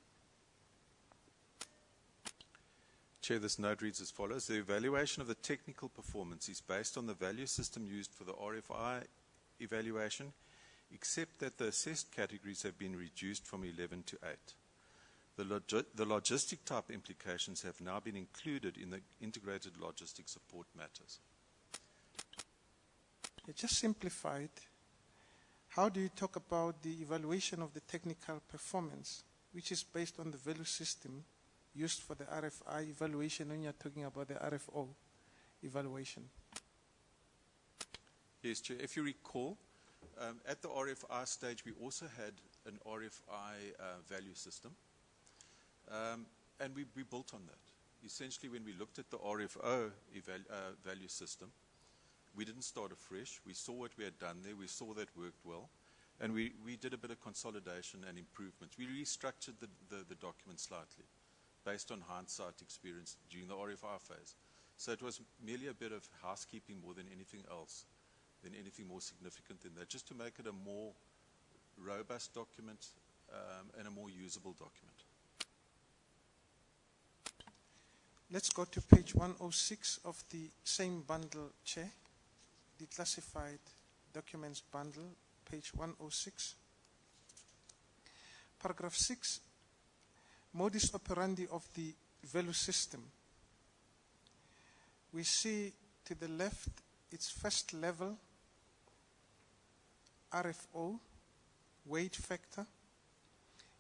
Chair, this note reads as follows. The evaluation of the technical performance is based on the value system used for the RFI evaluation, except that the assessed categories have been reduced from 11 to 8. The logistic type implications have now been included in the integrated logistic support matters. Just simplified, how do you talk about the evaluation of the technical performance, which is based on the value system used for the RFI evaluation when you're talking about the RFO evaluation? Yes, Chair. If you recall, at the RFI stage, we also had an RFI value system. And we built on that. Essentially, when we looked at the RFO value system, we didn't start afresh. We saw what we had done there. We saw that worked well. And we did a bit of consolidation and improvements. We restructured the document slightly based on hindsight experience during the RFI phase. So it was merely a bit of housekeeping more than anything else, than anything more significant than that, just to make it a more robust document and a more usable document. Let's go to page 106 of the same bundle, Chair. The classified documents bundle, page 106. Paragraph 6, modus operandi of the value system. We see to the left its first level, RFO, weight factor.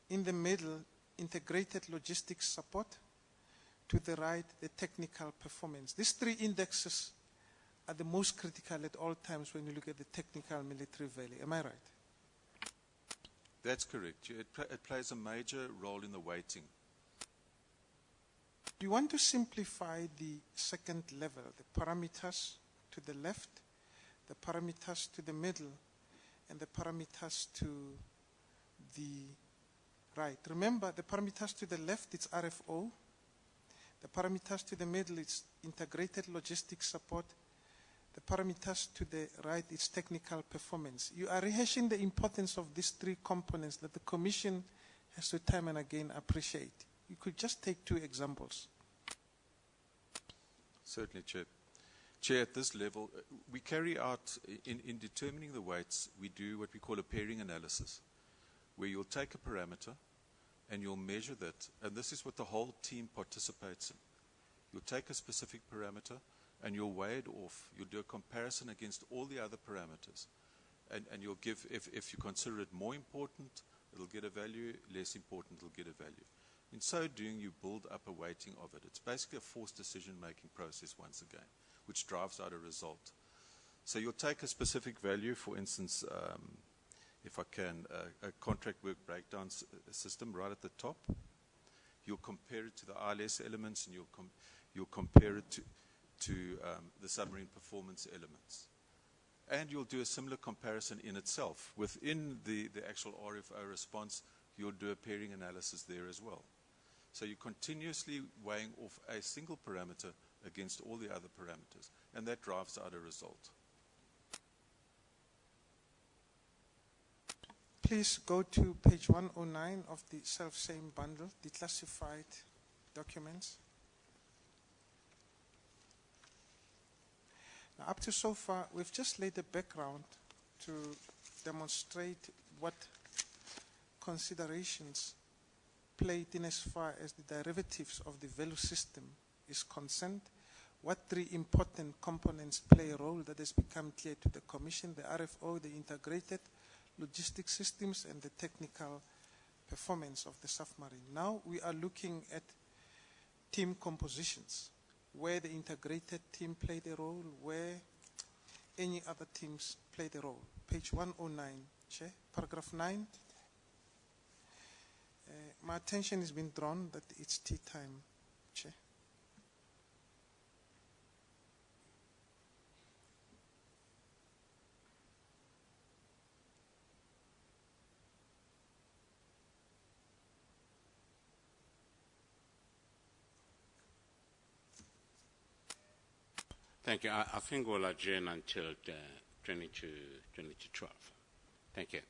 In the middle, integrated logistics support. To the right, the technical performance. These three indexes are the most critical at all times when you look at the technical military value. Am I right? That's correct. It plays a major role in the weighting. Do you want to simplify the second level, the parameters to the left, the parameters to the middle, and the parameters to the right? Remember, the parameters to the left, it's RFO. The parameters to the middle, it's integrated logistics support. The parameters to the right, it's technical performance. You are rehashing the importance of these three components that the Commission has to time and again appreciate. You could just take two examples. Certainly, Chair. Chair, at this level, we carry out, in determining the weights, we do what we call a pairing analysis, where you'll take a parameter, and you'll measure that, and this is what the whole team participates in. You'll take a specific parameter, and you'll weigh it off. You'll do a comparison against all the other parameters, and you'll give, if you consider it more important, it'll get a value, less important, it'll get a value. In so doing, you build up a weighting of it. It's basically a forced decision-making process once again, which drives out a result. So you'll take a specific value, for instance, if I can, a contract work breakdown system right at the top. You'll compare it to the ILS elements, and you'll compare it to the submarine performance elements. And you'll do a similar comparison in itself. Within the actual RFO response, you'll do a pairing analysis there as well. So you're continuously weighing off a single parameter against all the other parameters, and that drives out a result. Please go to page 109 of the self-same bundle, the classified documents. Now, up to so far, we've just laid a background to demonstrate what considerations played in as far as the derivatives of the value system is concerned, what three important components play a role that has become clear to the Commission: the RFO, the integrated logistic systems, and the technical performance of the submarine. Now we are looking at team compositions, where the integrated team played a role, where any other teams played a role. Page 109, Chair, paragraph 9. My attention has been drawn that it's tea time, Chair. Thank you. I think we'll adjourn until 12. Thank you.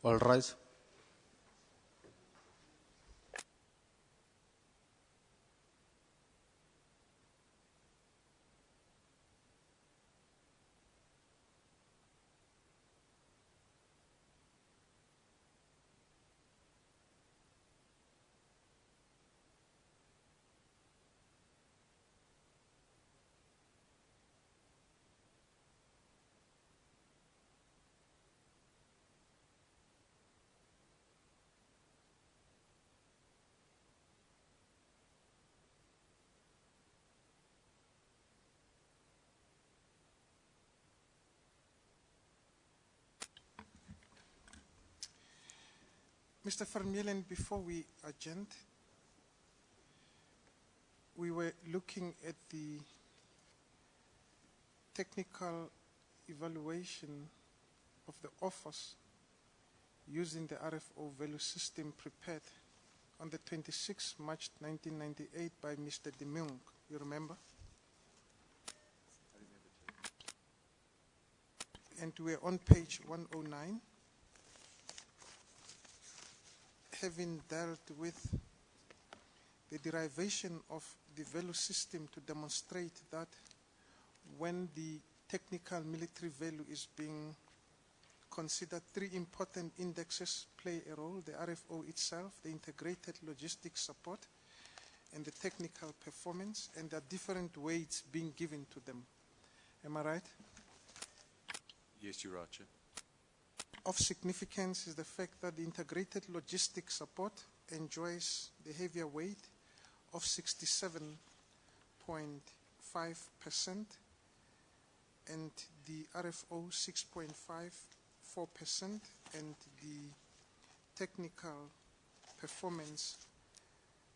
All rise. Mr. Vermeulen, before we adjourned, we were looking at the technical evaluation of the offers using the RFO value system prepared on the 26th March 1998 by Mr. De Mung. You remember? And we're on page 109. Having dealt with the derivation of the value system to demonstrate that when the technical military value is being considered, three important indexes play a role: the RFO itself, the integrated logistics support, and the technical performance, and there are different weights being given to them. Am I right? Yes, you're right, Chair. Of significance is the fact that the integrated logistics support enjoys the heavier weight of 67.5% and the RFO 6.54% and the technical performance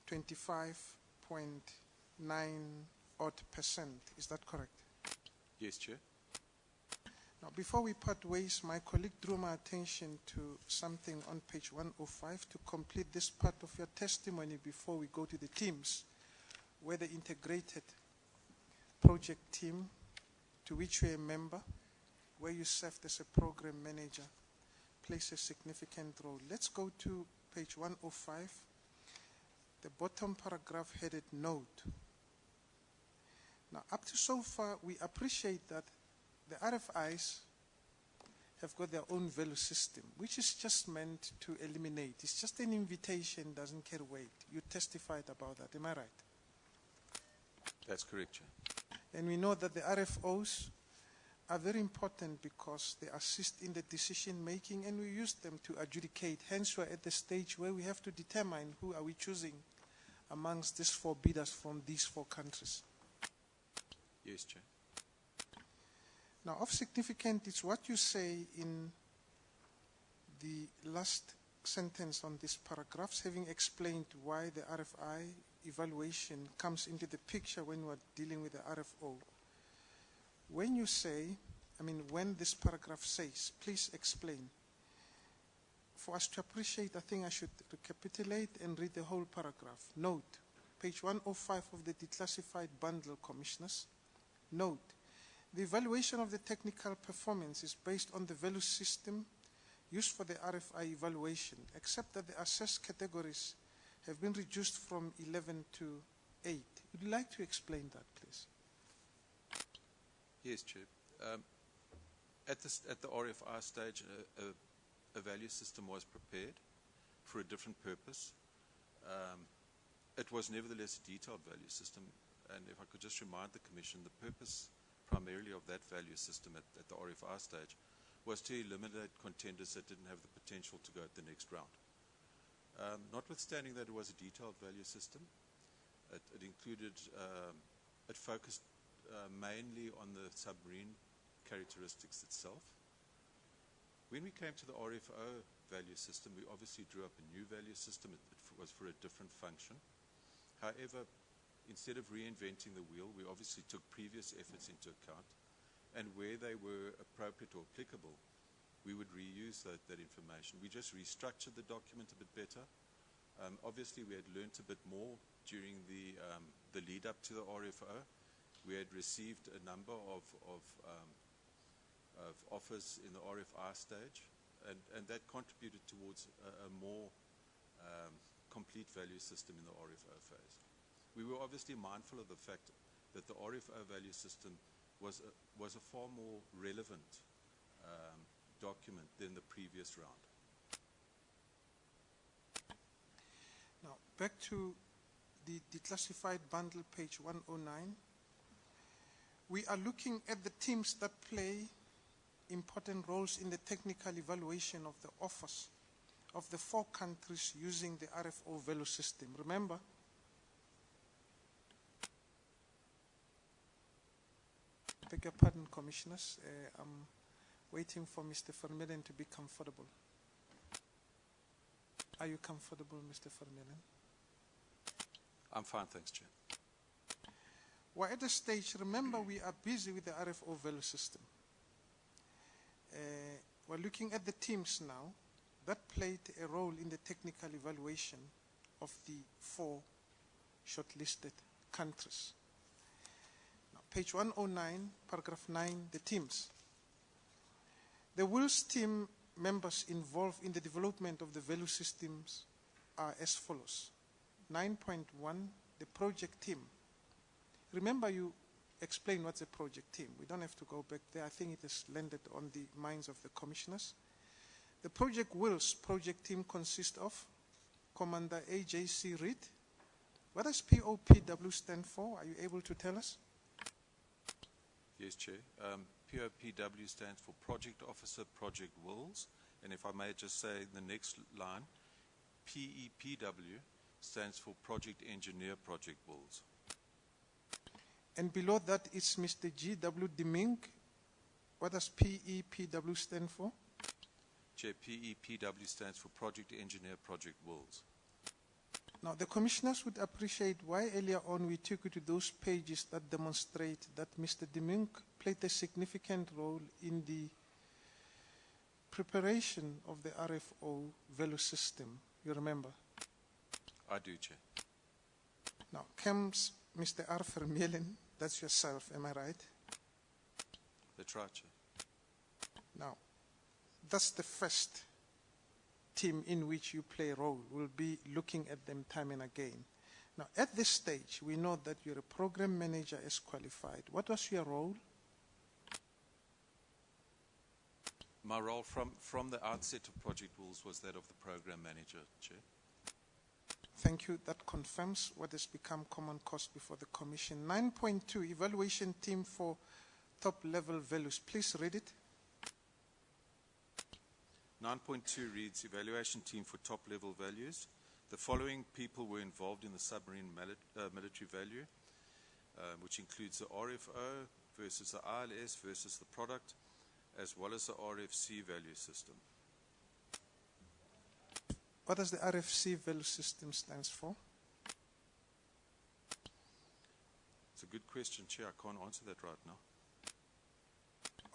25.9%. Is that correct? Yes, Chair. Now, before we part ways, my colleague drew my attention to something on page 105 to complete this part of your testimony before we go to the teams, where the integrated project team, to which you're a member, where you served as a program manager, plays a significant role. Let's go to page 105, the bottom paragraph headed Note. Now, up to so far, we appreciate that the RFIs have got their own value system, which is just meant to eliminate. It's just an invitation, doesn't carry weight. You testified about that, am I right? That's correct, Chair. And we know that the RFOs are very important because they assist in the decision making and we use them to adjudicate. Hence, we're at the stage where we have to determine who are we choosing amongst these four bidders from these four countries. Yes, Chair. Now, of significance is what you say in the last sentence on these paragraphs, having explained why the RFI evaluation comes into the picture when we're dealing with the RFO. When you say, when this paragraph says, please explain. For us to appreciate, I think I should recapitulate and read the whole paragraph. Note, page 105 of the declassified bundle, Commissioners. Note, the evaluation of the technical performance is based on the value system used for the RFI evaluation, except that the assessed categories have been reduced from 11 to 8. Would you like to explain that, please? Yes, Chair. At the RFI stage, a value system was prepared for a different purpose. It was nevertheless a detailed value system, and if I could just remind the Commission, the purpose primarily of that value system at the RFI stage was to eliminate contenders that didn't have the potential to go at the next round. Notwithstanding that it was a detailed value system, it included, it focused mainly on the submarine characteristics itself. When we came to the RFO value system, we obviously drew up a new value system. It was for a different function. However, instead of reinventing the wheel, we obviously took previous efforts into account, and where they were appropriate or applicable, we would reuse that information. We just restructured the document a bit better. Obviously, we had learnt a bit more during the lead up to the RFO. We had received a number of offers in the RFI stage. and that contributed towards a more complete value system in the RFO phase. We were obviously mindful of the fact that the RFO value system was a far more relevant document than the previous round. Now, back to the declassified bundle, page 109. We are looking at the teams that play important roles in the technical evaluation of the offers of the 4 countries using the RFO value system. Remember, beg your pardon, Commissioners. I'm waiting for Mr. Vermeulen to be comfortable. Are you comfortable, Mr. Vermeulen? I'm fine, thanks, Chair. We're at a stage, remember, we are busy with the RFO value system. We're looking at the teams now that played a role in the technical evaluation of the 4 shortlisted countries. Now, page 109, paragraph 9, the teams. The Wills team members involved in the development of the value systems are as follows. 9.1, the project team. Remember, you explain what's a project team. We don't have to go back there. I think it has landed on the minds of the commissioners. The Project Wills project team consists of Commander AJC Reed. What does POPW stand for? Are you able to tell us? Yes, Chair. POPW stands for Project Officer Project Wills. And if I may just say the next line, PEPW stands for Project Engineer Project Wills. And below that is Mr. G.W. Deming. What does PEPW stand for? Chair, PEPW stands for Project Engineer Project Wills. Now, the commissioners would appreciate why earlier on we took you to those pages that demonstrate that Mr. Deming played a significant role in the preparation of the RFO value system. You remember? I do, Chair. Now comes Mr. R. Vermeulen. That's yourself, am I right? That's right, Chair. Now, that's the first team in which you play a role. We'll be looking at them time and again. Now, at this stage, we know that you're a program manager as qualified. What was your role? My role from the outset of Project Wills was that of the program manager, Chair. Thank you. That confirms what has become common cause before the Commission. 9.2, evaluation team for top-level values. Please read it. 9.2 reads, evaluation team for top-level values. The following people were involved in the submarine military value, which includes the RFO versus the ILS versus the product, as well as the RFC value system. What does the RFC value system stand for? It's a good question, Chair. I can't answer that right now.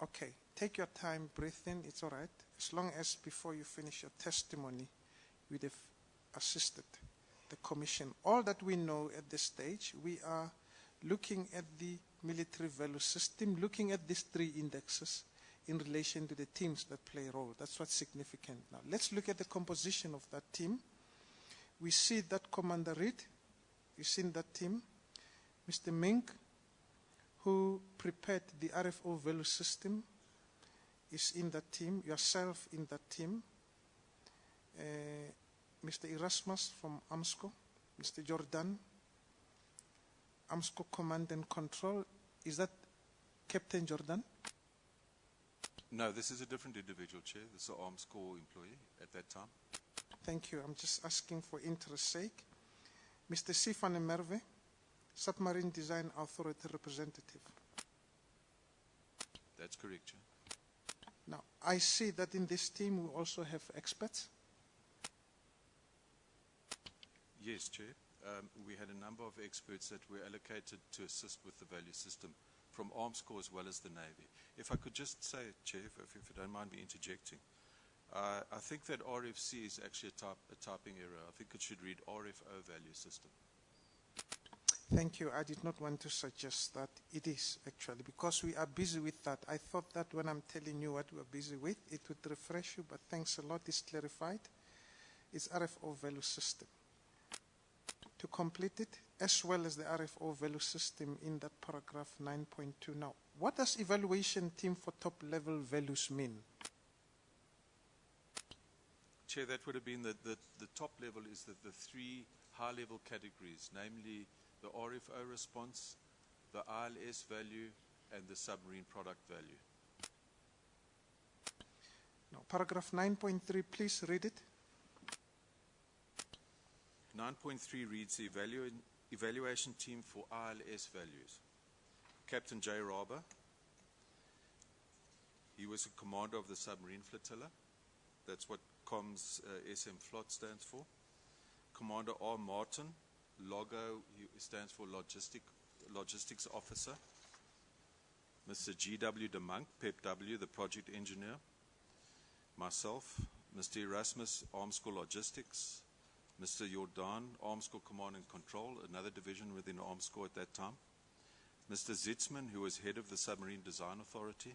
Okay, take your time, breathe in, it's all right. As long as before you finish your testimony, we'd have assisted the Commission. All that we know at this stage, we are looking at the military value system, looking at these 3 indexes in relation to the teams that play a role. That's what's significant now. Let's look at the composition of that team. We see that Commander Reed, you've seen that team. Mr. Mink, who prepared the RFO value system, is in that team. Yourself in that team. Mr. Erasmus from AMSCO. Mr. Jordan, AMSCO Command and Control. Is that Captain Jordan? No, this is a different individual, Chair. This is an Arms Corps employee at that time. Thank you. I'm just asking for interest's sake. Mr. Sifan Merve, Submarine Design Authority representative. That's correct, Chair. Now, I see that in this team we also have experts. Yes, Chair. We had a number of experts that were allocated to assist with the value system from Arms Corps as well as the Navy. If I could just say, Chair, if you don't mind me interjecting, I think that RFC is actually a typing error. I think it should read RFO value system. Thank you. I did not want to suggest that it is actually, because we are busy with that. I thought that when I'm telling you what we're busy with, it would refresh you, but thanks a lot, it's clarified. It's RFO value system. To complete it, as well as the RFO value system in that paragraph 9.2. Now, what does evaluation team for top level values mean? Chair, that would have been the top level is the three high-level categories, namely the RFO response, the ILS value, and the submarine product value. Now, paragraph 9.3, please read it. 9.3 reads the evaluation team for ILS values. Captain J. Raber, he was a commander of the submarine flotilla. That's what COMS SM FLOT stands for. Commander R. Martin, LOGO stands for Logistics Officer. Mr. G.W. de Monk, PEP-W, the project engineer. Myself, Mr. Erasmus, Arms Corps Logistics. Mr. Jordan, Arms Corps Command and Control, another division within Arms Corps at that time. Mr. Zitzman, who was head of the Submarine Design Authority.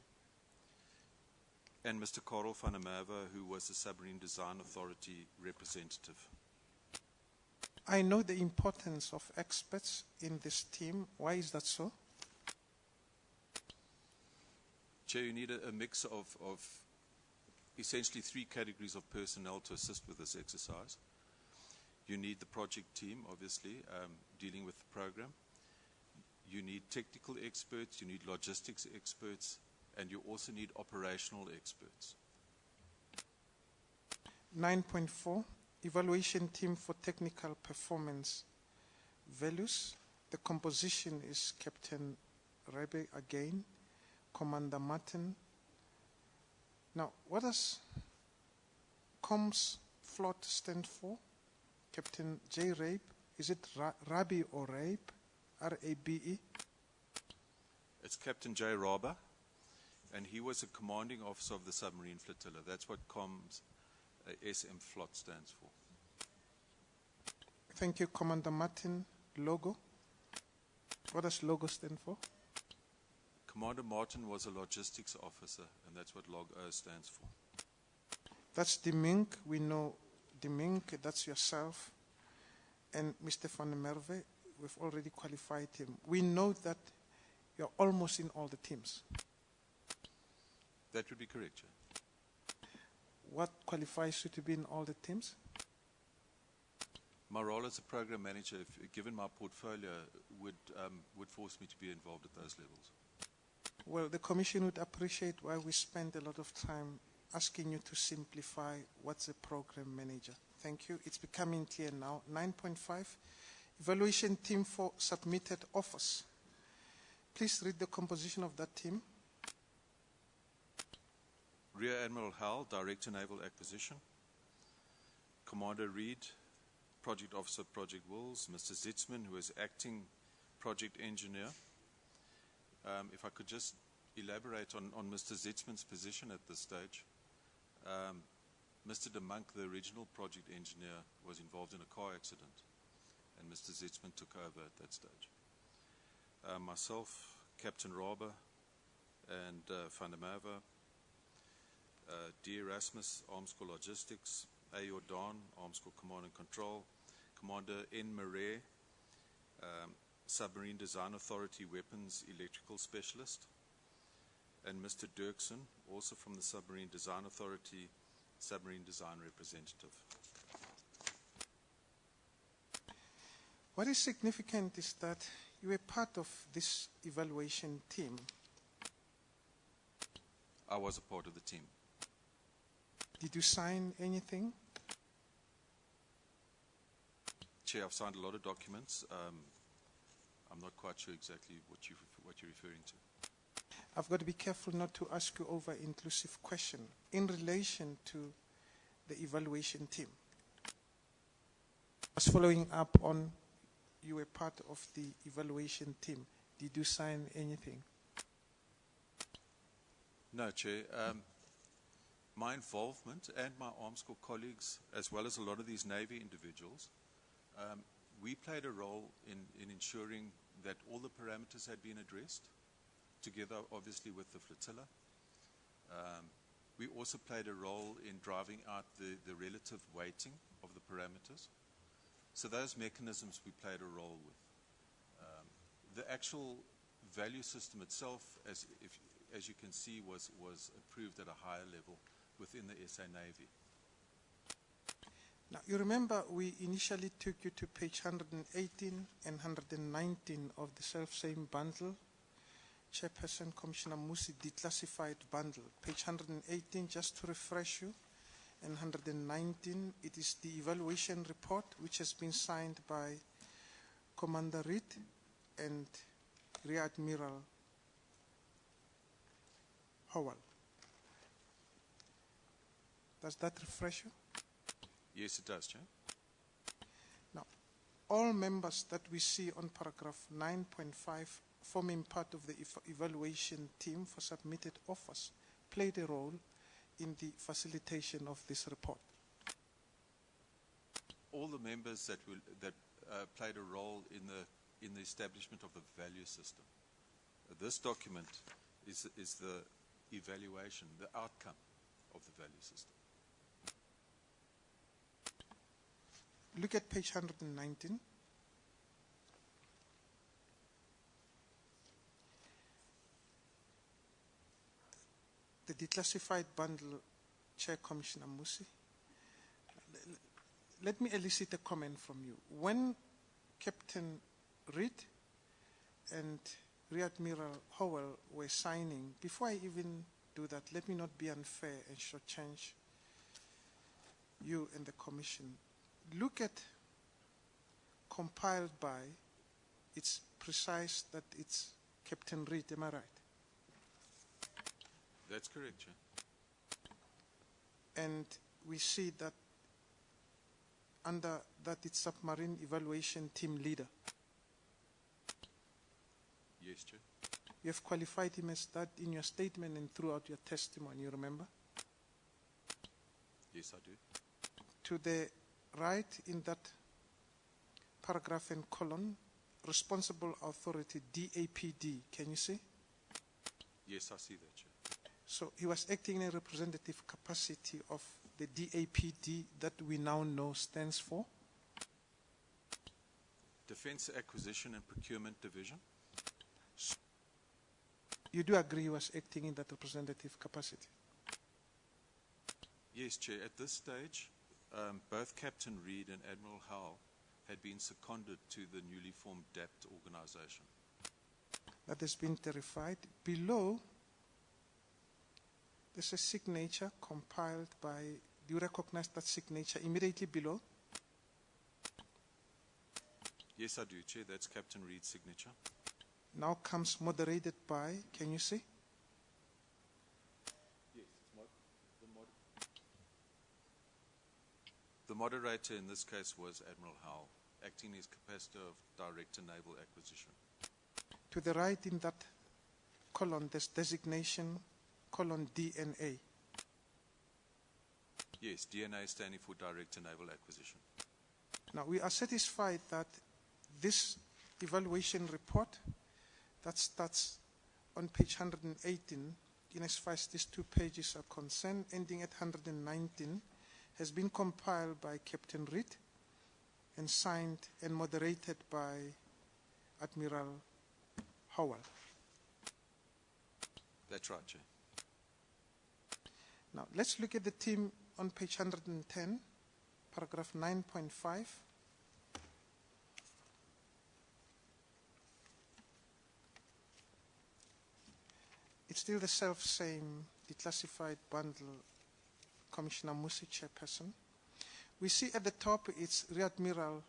And Mr. Karel van der Merwe, who was the Submarine Design Authority representative. I know the importance of experts in this team. Why is that so? Chair, you need a mix of essentially three categories of personnel to assist with this exercise. You need the project team, obviously, dealing with the program. You need technical experts, you need logistics experts, and you also need operational experts. 9.4, evaluation team for technical performance values. The composition is Captain Rebe again, Commander Martin. Now, what does COMS FLOT stand for? Captain J. Rabe. Is it Rabi or Rabe? R-A-B-E? It's Captain J. Raber, and he was a commanding officer of the submarine flotilla. That's what COMS SM FLOT stands for. Thank you, Commander Martin. Logo? What does logo stand for? Commander Martin was a logistics officer, and that's what LOG-O stands for. That's De Mink. We know De Mink, that's yourself. And Mr. van der Merwe, we've already qualified him. We know that you're almost in all the teams. That would be correct, Chair. What qualifies you to be in all the teams? My role as a program manager, given my portfolio, would force me to be involved at those levels. Well, the Commission would appreciate why we spend a lot of time asking you to simplify what's a program manager. Thank you. It's becoming clear now. 9.5, evaluation team for submitted offers. Please read the composition of that team. Rear Admiral Howell, Director Naval Acquisition. Commander Reed, Project Officer, Project Wills. Mr. Zitzman, who is Acting Project Engineer. If I could just elaborate on Mr. Zitzman's position at this stage. Mr. de Monk, the original project engineer, was involved in a car accident, and Mr. Zitzman took over at that stage. Myself, Captain Raber, and van der Merwe, D. Erasmus, Arms Corps Logistics, A. Jordan, Arms Corps Command and Control, Commander N. Marais, Submarine Design Authority Weapons Electrical Specialist, and Mr. Dirksen, also from the Submarine Design Authority, Submarine Design Representative. What is significant is that you were part of this evaluation team. I was a part of the team. Did you sign anything? Chair, I've signed a lot of documents. I'm not quite sure exactly what you're referring to. I've got to be careful not to ask you over-inclusive question in relation to the evaluation team. I was following up on you were part of the evaluation team. Did you sign anything? No, Chair. My involvement and my Arms Corps colleagues, as well as a lot of these Navy individuals, We played a role in ensuring that all the parameters had been addressed, together obviously with the flotilla. We also played a role in driving out the relative weighting of the parameters. So those mechanisms we played a role with. The actual value system itself, as you can see, was approved at a higher level within the SA Navy. Now, you remember we initially took you to page 118 and 119 of the self-same bundle. Chairperson Commissioner Musi, declassified bundle. Page 118, just to refresh you, and 119, it is the evaluation report which has been signed by Commander Reed and Rear Admiral Howell. Does that refresh you? Yes, it does, Chair. Now, all members that we see on paragraph 9.5 forming part of the evaluation team for submitted offers played a role in the facilitation of this report. All the members that played a role in the establishment of the value system. This document is the evaluation, the outcome of the value system. Look at page 119. The declassified bundle, Chair Commissioner Musi. Let me elicit a comment from you. When Captain Reed and Rear Admiral Howell were signing, before I even do that, let me not be unfair and shortchange you and the Commission. Look at compiled by, it's precise that it's Captain Reed, am I right? That's correct, Chair. And we see that under that it's submarine evaluation team leader. Yes, Chair. You have qualified him as that in your statement and throughout your testimony, you remember? Yes, I do. To the right in that paragraph and column, responsible authority, DAPD, can you see? Yes, I see that, Chair. So he was acting in a representative capacity of the DAPD that we now know stands for? Defence Acquisition and Procurement Division. You do agree he was acting in that representative capacity? Yes, Chair. At this stage, both Captain Reed and Admiral Howell had been seconded to the newly formed DAPT organization. That has been verified. Below, there's a signature compiled by, do you recognize that signature immediately below? Yes, I do, Chair. That's Captain Reed's signature. Now comes moderated by, can you see? Yes, the moderator in this case was Admiral Howell, acting in his capacity of Director Naval Acquisition. To the right in that column, there's designation, column DNA. Yes, DNA standing for Director Naval Acquisition. Now, we are satisfied that this evaluation report that starts on page 118, in as far as these 2 pages are concerned, ending at 119, has been compiled by Captain Reed and signed and moderated by Admiral Howell. That's right, Chair. Now, let's look at the team on page 110, paragraph 9.5. It's still the self-same declassified bundle, Commissioner Musi, Chairperson. We see at the top it's Rear Admiral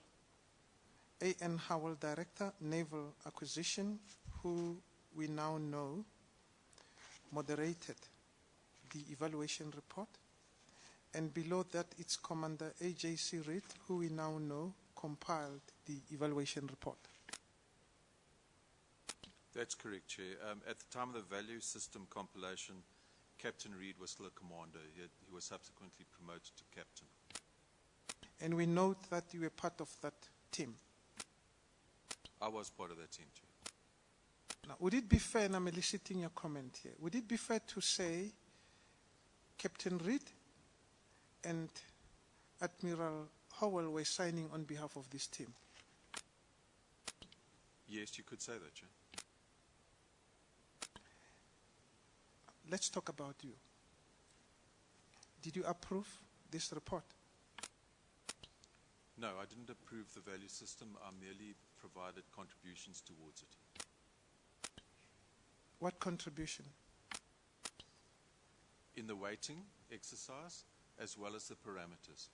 A.N. Howell, Director, Naval Acquisition, who we now know moderated the evaluation report. And below that, it's Commander A.J.C. Reed, who we now know compiled the evaluation report. That's correct, Chair. At the time of the value system compilation, Captain Reed was still a commander. He was subsequently promoted to captain. And we note that you were part of that team. I was part of that team, Chair. Now, would it be fair, and I'm eliciting your comment here, would it be fair to say Captain Reid and Admiral Howell were signing on behalf of this team? Yes, you could say that, Chair. Let's talk about you. Did you approve this report? No, I didn't approve the value system. I merely provided contributions towards it. What contribution? In the weighting exercise, as well as the parameters.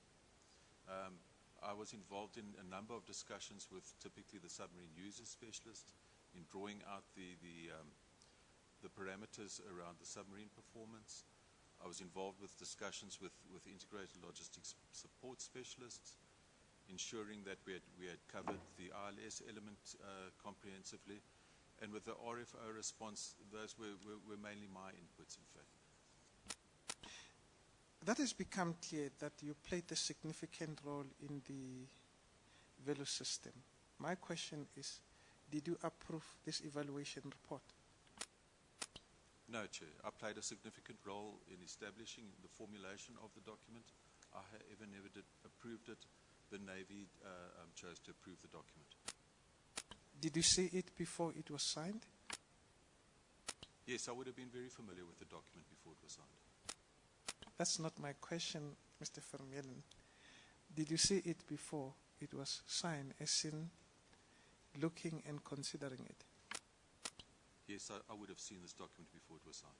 I was involved in a number of discussions with typically the submarine user specialist in drawing out the parameters around the submarine performance. I was involved with discussions with integrated logistics support specialists, ensuring that we had covered the ILS element comprehensively. And with the RFO response, those were mainly my inputs, in fact. That has become clear that you played a significant role in the value system. My question is, did you approve this evaluation report? No, Chair. I played a significant role in establishing the formulation of the document. I, however, never approved it. The Navy chose to approve the document. Did you see it before it was signed? Yes, I would have been very familiar with the document before it was signed. That's not my question, Mr. Vermeulen. Did you see it before it was signed, as in looking and considering it? Yes, I would have seen this document before it was signed.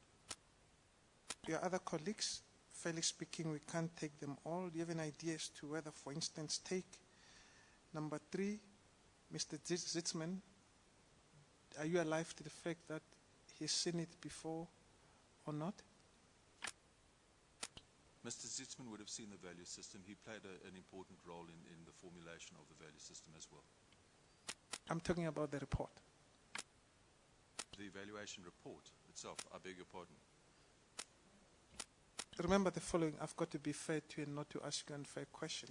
Your other colleagues, fairly speaking, we can't take them all. Do you have an idea as to whether, for instance, take number 3, Mr. Zitzman, are you alive to the fact that he's seen it before or not? Mr. Zitzman would have seen the value system. He played an important role in the formulation of the value system as well. I'm talking about the report. The evaluation report itself, I beg your pardon. Remember the following, I've got to be fair to you and not to ask you an unfair question.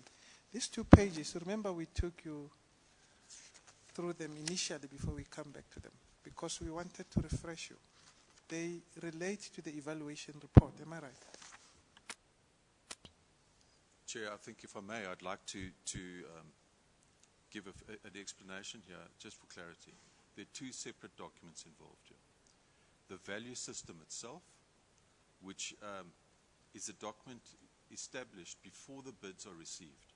These 2 pages, remember we took you through them initially before we come back to them, because we wanted to refresh you. They relate to the evaluation report, am I right? Chair, I think if I may, I'd like to give an explanation here, just for clarity. There are 2 separate documents involved here. The value system itself, which is a document established before the bids are received,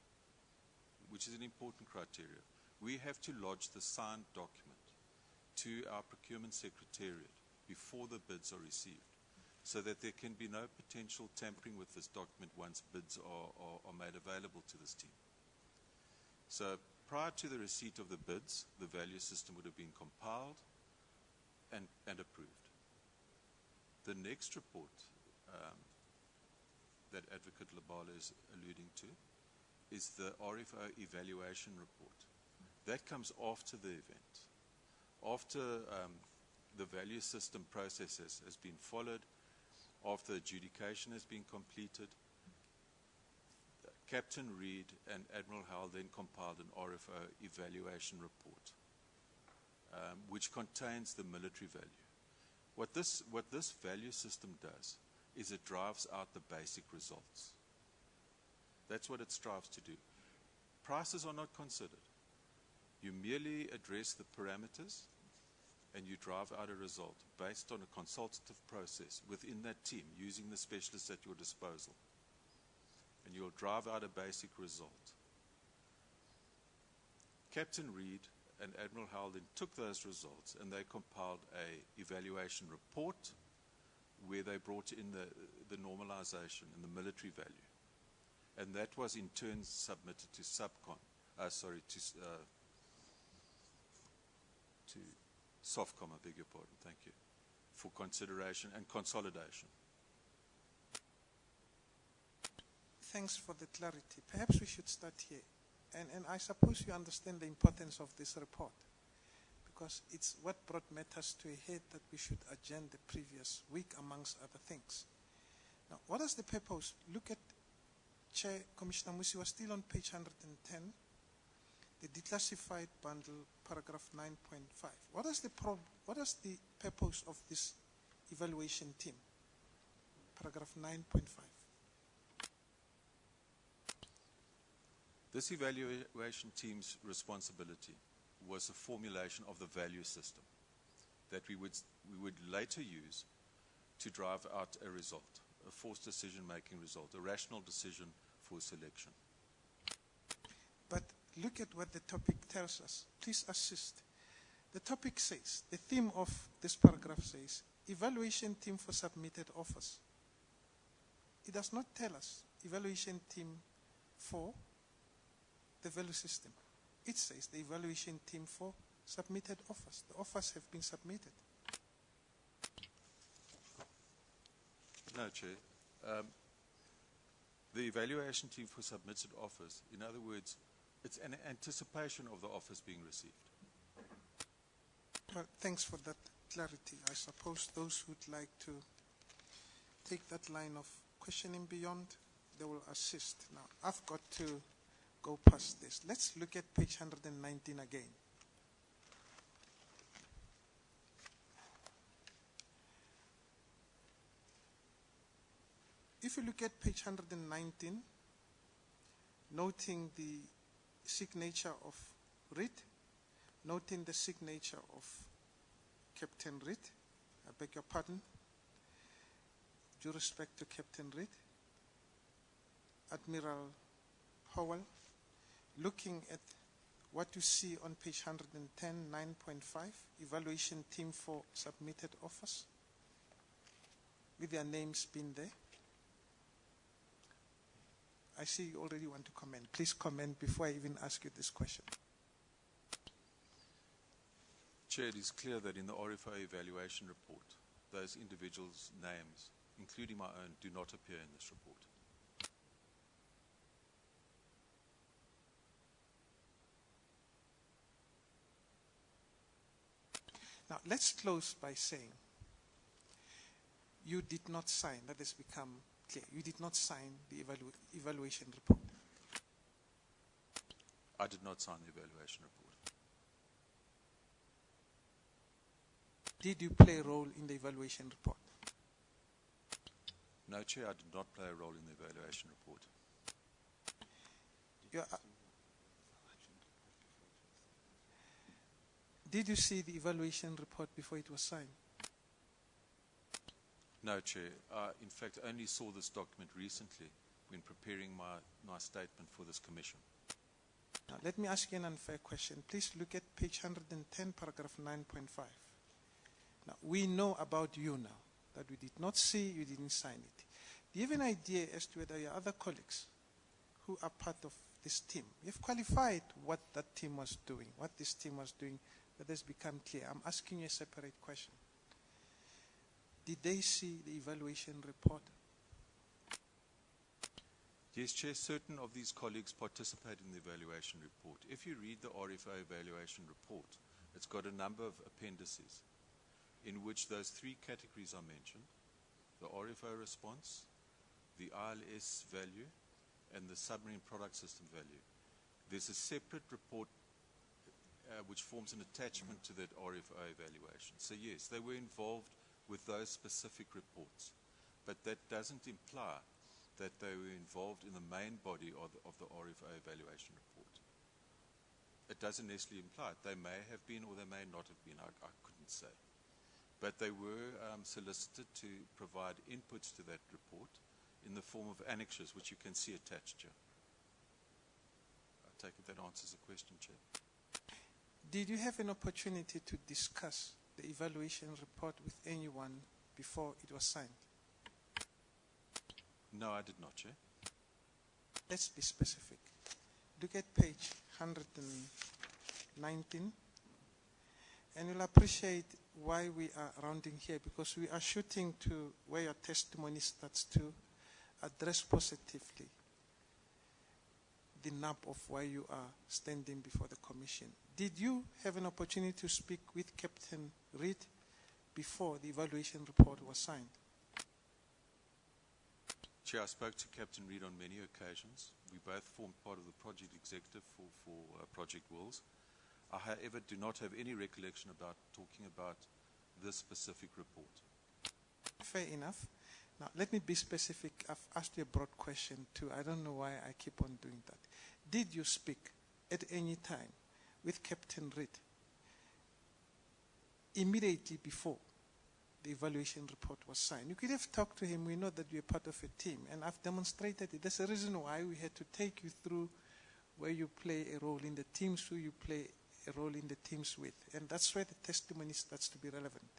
which is an important criteria. We have to lodge the signed document to our procurement secretariat before the bids are received, so that there can be no potential tampering with this document once bids are made available to this team. So prior to the receipt of the bids, the value system would have been compiled and approved. The next report that Advocate Labala is alluding to is the RFO evaluation report. That comes after the event. After the value system process has been followed, after adjudication has been completed, Captain Reid and Admiral Howell then compiled an RFO evaluation report, which contains the military value. What this value system does is it drives out the basic results. That's what it strives to do. Prices are not considered. You merely address the parameters and you drive out a result based on a consultative process within that team, using the specialists at your disposal. And you'll drive out a basic result. Captain Reid and Admiral Howell then took those results and they compiled an evaluation report where they brought in the normalization and the military value. And that was in turn submitted to SOFCOM, I beg your pardon, thank you, for consideration and consolidation. Thanks for the clarity. Perhaps we should start here. And I suppose you understand the importance of this report, because it's what brought matters to a head that we should adjourn the previous week, amongst other things. Now, what is the purpose? Look at Chair Commissioner Musi was still on page 110. the declassified bundle, paragraph 9.5. What is the purpose of this evaluation team? Paragraph 9.5. This evaluation team's responsibility was the formulation of the value system that we would later use to drive out a result, a forced decision-making result, a rational decision for selection. But look at what the topic tells us. Please assist. The topic says, the theme of this paragraph says, evaluation team for submitted offers. It does not tell us evaluation team for the value system. It says the evaluation team for submitted offers. The offers have been submitted. No, Chair. The evaluation team for submitted offers, in other words, it's an anticipation of the offers being received. Well, thanks for that clarity. I suppose those who'd like to take that line of questioning beyond, they will assist. Now, I've got to go past this. Let's look at page 119 again. If you look at page 119, noting the signature of Reed, noting the signature of Captain Reed, I beg your pardon, due respect to Captain Reed, Admiral Howell, looking at what you see on page 110, 9.5, evaluation team for submitted offers, with their names being there. I see you already want to comment. Please comment before I even ask you this question. Chair, it is clear that in the RFO evaluation report, those individuals' names, including my own, do not appear in this report. Now, let's close by saying you did not sign, that has become clear, you did not sign the evaluation report. I did not sign the evaluation report. Did you play a role in the evaluation report? No, Chair, I did not play a role in the evaluation report. Did you see the evaluation report before it was signed? No, Chair. I, in fact, only saw this document recently when preparing my statement for this commission. Now, let me ask you an unfair question. Please look at page 110, paragraph 9.5. Now, we know about you now, that we did not see, you didn't sign it. Do you have an idea as to whether your other colleagues who are part of this team, you've qualified what that team was doing, what this team was doing, that has become clear? I'm asking you a separate question. Did they see the evaluation report? Yes, Chair, certain of these colleagues participate in the evaluation report. If you read the RFO evaluation report, it's got a number of appendices in which those three categories are mentioned: the RFO response, the ILS value, and the submarine product system value. There's a separate report which forms an attachment to that RFO evaluation. So yes, they were involved with those specific reports, but that doesn't imply that they were involved in the main body of the RFO evaluation report. It doesn't necessarily imply it. They may have been or they may not have been, I couldn't say. But they were solicited to provide inputs to that report in the form of annexures, which you can see attached here. I take it that answers the question, Chair. Did you have an opportunity to discuss the evaluation report with anyone before it was signed? No, I did not, Chair. Let's be specific. Look at page 119, and you'll appreciate why we are rounding here, because we are shooting to where your testimony starts to address positively the nub of why you are standing before the Commission. Did you have an opportunity to speak with Captain Reed before the evaluation report was signed? Chair, I spoke to Captain Reid on many occasions. We both formed part of the project executive for Project Wills. I, however, do not have any recollection about talking about this specific report. Fair enough. Now, let me be specific. I've asked you a broad question too. I don't know why I keep on doing that. Did you speak at any time with Captain Reid immediately before the evaluation report was signed? You could have talked to him. We know that you're part of a team, and I've demonstrated it. There's a reason why we had to take you through where you play a role in the teams, who you play a role in the teams with, and that's where the testimony starts to be relevant.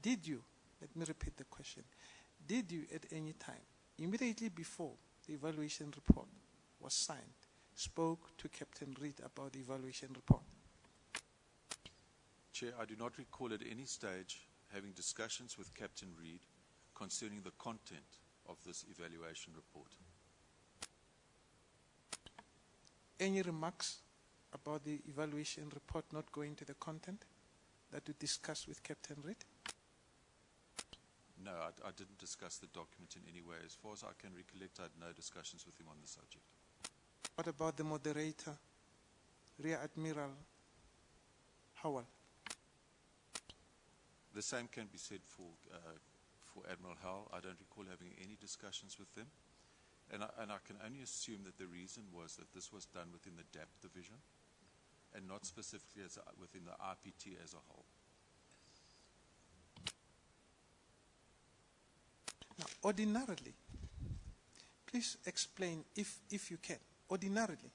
Did you, let me repeat the question, did you at any time, immediately before the evaluation report was signed, spoke to Captain Reid about the evaluation report? Chair, I do not recall at any stage having discussions with Captain Reid concerning the content of this evaluation report. Any remarks about the evaluation report not going to the content that you discussed with Captain Reid? No, I didn't discuss the document in any way. As far as I can recollect, I had no discussions with him on the subject. What about the moderator, Rear Admiral Howell? The same can be said for Admiral Howell. I don't recall having any discussions with them. And I can only assume that the reason was that this was done within the DAP division and not specifically within the RPT as a whole. Now, ordinarily, please explain, if you can, ordinarily,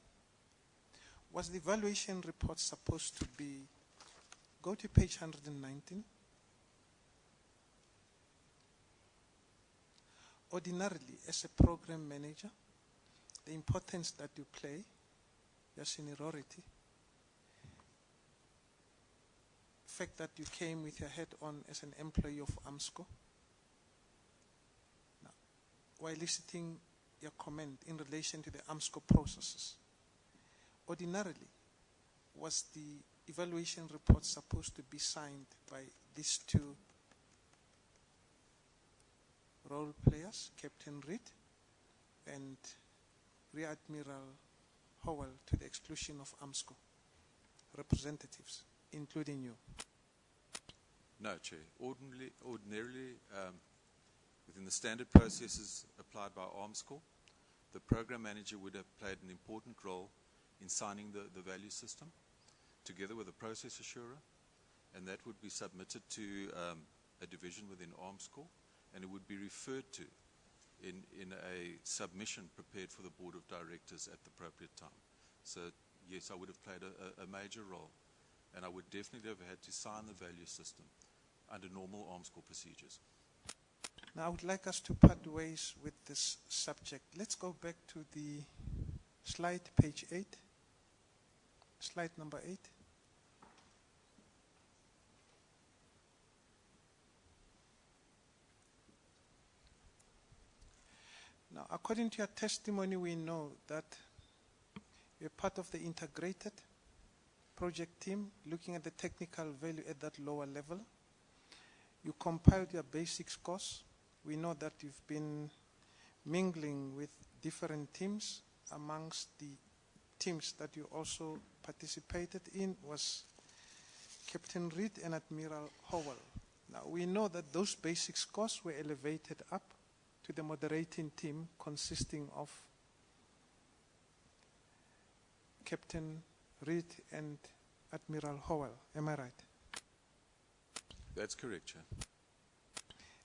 was the evaluation report supposed to be, go to page 119. Ordinarily, as a program manager, the importance that you play, your seniority, fact that you came with your head on as an employee of AMSCO. Now, while eliciting your comment in relation to the AMSCO processes, ordinarily, was the evaluation report supposed to be signed by these two role players, Captain Reid and Rear Admiral Howell, to the exclusion of AMSCO representatives, including you? No, Chair. Ordinarily, within the standard processes applied by ARMSCOR, the program manager would have played an important role in signing the value system, together with a process assurer, and that would be submitted to a division within ARMSCOR, and it would be referred to in a submission prepared for the Board of Directors at the appropriate time. So, yes, I would have played a major role, and I would definitely have had to sign the value system under normal ARMSCOR procedures. Now, I would like us to part ways with this subject. Let's go back to the slide, page 8, slide number 8. Now, according to your testimony, we know that you're part of the integrated project team looking at the technical value at that lower level. You compiled your basics course. We know that you've been mingling with different teams. Amongst the teams that you also participated in was Captain Reid and Admiral Howell. Now, we know that those basics courses were elevated up to the moderating team consisting of Captain Reid and Admiral Howell. Am I right? That's correct, Chair.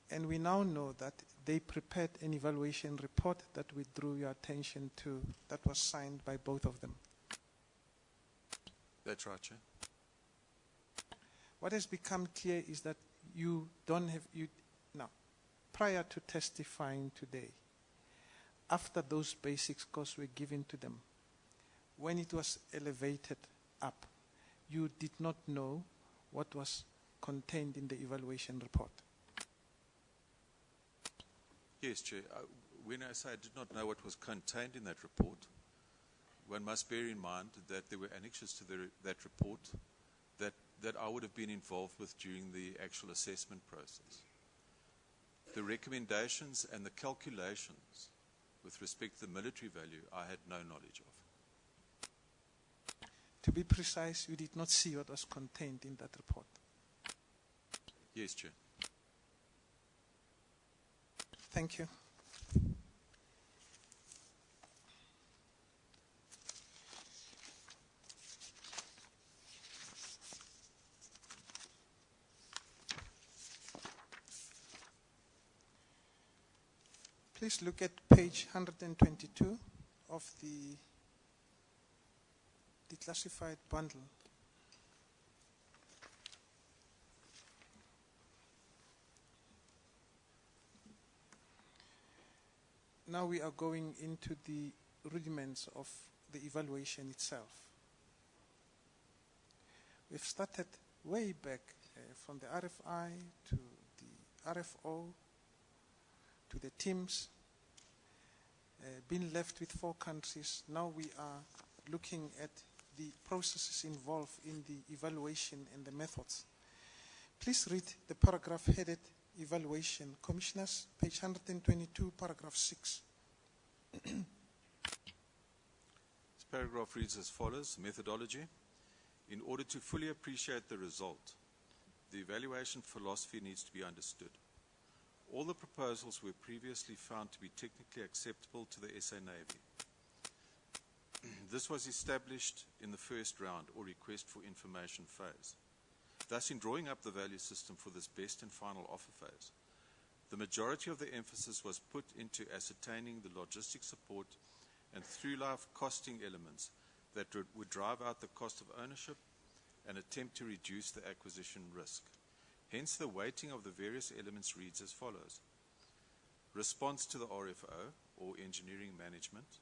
And we now know that they prepared an evaluation report that we drew your attention to, that was signed by both of them. That's right, Chair. What has become clear is that you don't have, now, prior to testifying today, after those basic scores were given to them, when it was elevated up, you did not know what was contained in the evaluation report. Yes, Chair. When I say I did not know what was contained in that report, one must bear in mind that there were annexes to that report that I would have been involved with during the actual assessment process. The recommendations and the calculations With respect to the military value, I had no knowledge of. To be precise, you did not see what was contained in that report. Yes, Chair. Thank you. Please look at page 122 of the declassified bundle. Now we are going into the rudiments of the evaluation itself. We've started way back from the RFI to the RFO to the teams, been left with 4 countries. Now we are looking at the processes involved in the evaluation and the methods. Please read the paragraph headed Evaluation. Commissioners, page 122, paragraph 6. This paragraph reads as follows: methodology. In order to fully appreciate the result, the evaluation philosophy needs to be understood. All the proposals were previously found to be technically acceptable to the SA Navy. This was established in the first round, or request for information phase. Thus, in drawing up the value system for this best and final offer phase, the majority of the emphasis was put into ascertaining the logistic support and through-life costing elements that would drive out the cost of ownership and attempt to reduce the acquisition risk. Hence, the weighting of the various elements reads as follows: response to the RFO, or engineering management,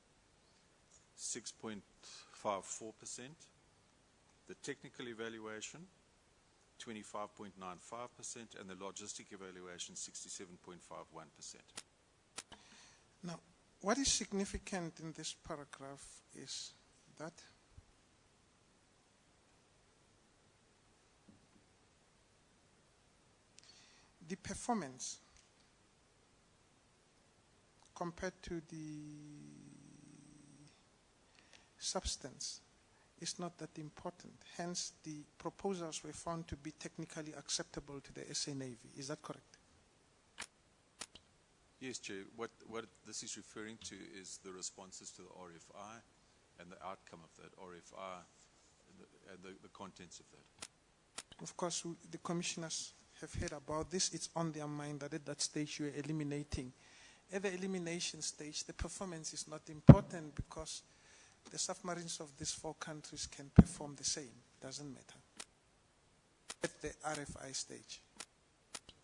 6.54%, the technical evaluation, 25.95%, and the logistic evaluation, 67.51%. Now, what is significant in this paragraph is that the performance compared to the substance is not that important. Hence, the proposals were found to be technically acceptable to the SA Navy. Is that correct? Yes, Chair. What this is referring to is the responses to the RFI and the outcome of that RFI and the contents of that. Of course, the commissioners have heard about this. It's on their mind that at that stage you are eliminating. At the elimination stage, the performance is not important because the submarines of these 4 countries can perform the same. Doesn't matter. At the RFI stage.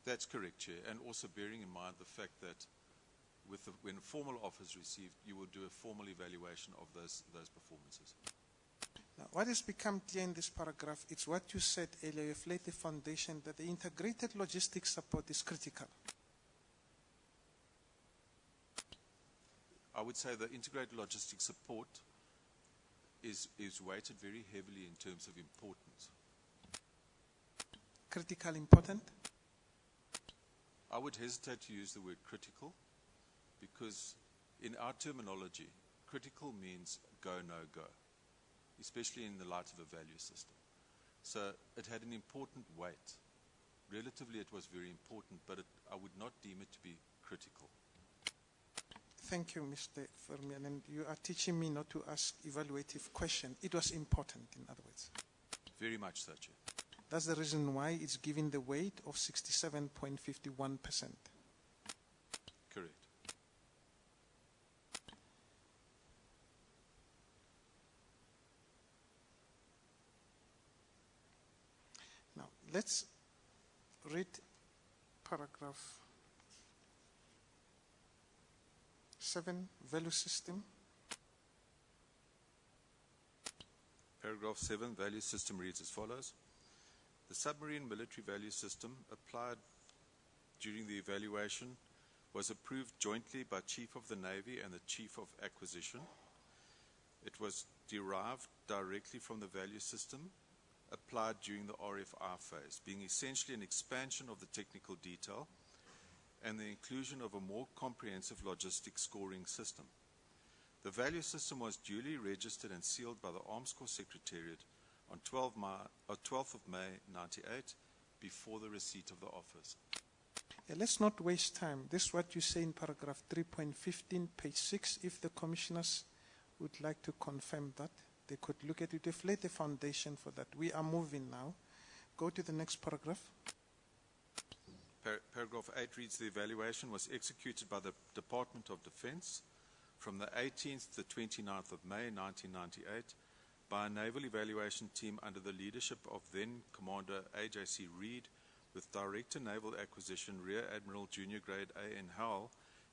That's correct, Chair. And also bearing in mind the fact that when a formal offer is received, you will do a formal evaluation of those performances. Now, what has become clear in this paragraph, it's what you said earlier. You've laid the foundation that the integrated logistics support is critical. I would say the integrated logistics support is weighted very heavily in terms of importance. Critical, important? I would hesitate to use the word critical because in our terminology, critical means go, no go, especially in the light of a value system. So it had an important weight. Relatively, it was very important, but I would not deem it to be critical. Thank you, Mr. Fermian. And you are teaching me not to ask evaluative questions. It was important, in other words. Very much so, Chair. That's the reason why it's given the weight of 67.51%. Correct. Now, let's read paragraph 7, value system. Paragraph 7, value system reads as follows. The submarine military value system applied during the evaluation was approved jointly by Chief of the Navy and the Chief of Acquisition. It was derived directly from the value system applied during the RFI phase, being essentially an expansion of the technical detail and the inclusion of a more comprehensive logistic scoring system. The value system was duly registered and sealed by the Arms Corps Secretariat on 12th of May 98 before the receipt of the offers. Yeah, let's not waste time. This is what you say in paragraph 3.15, page 6. If the commissioners would like to confirm that, they could look at it. They've laid the foundation for that. We are moving now. Go to the next paragraph. Paragraph 8 reads, the evaluation was executed by the Department of Defense from the 18th to the 29th of May 1998 by a naval evaluation team under the leadership of then Commander AJC Reed, with Director Naval Acquisition Rear Admiral Junior Grade A.N. Howell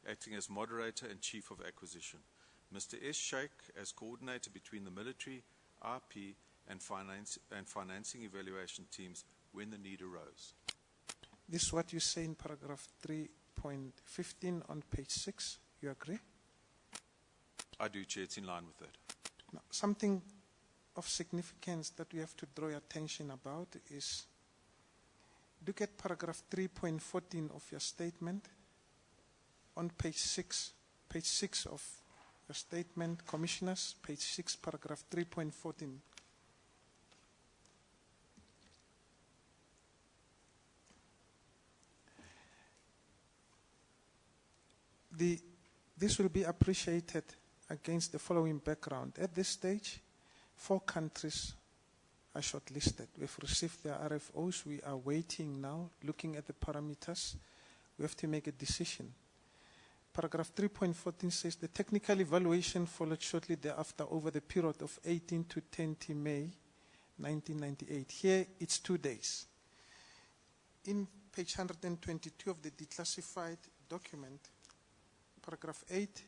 acting as moderator and Chief of Acquisition. Mr. S. Shaik as coordinator between the military, RP, and financing evaluation teams when the need arose. This is what you say in paragraph 3.15 on page 6. You agree? I do, Chair. It's in line with that. Now, something of significance that we have to draw your attention about is, look at paragraph 3.14 of your statement on page 6. Page 6 of your statement, Commissioners, page 6, paragraph 3.14. This will be appreciated against the following background. At this stage, 4 countries are shortlisted. We've received their RFOs. We are waiting now, looking at the parameters. We have to make a decision. Paragraph 3.14 says the technical evaluation followed shortly thereafter over the period of 18 to 20 May 1998. Here it's 2 days. In page 122 of the declassified document, paragraph 8,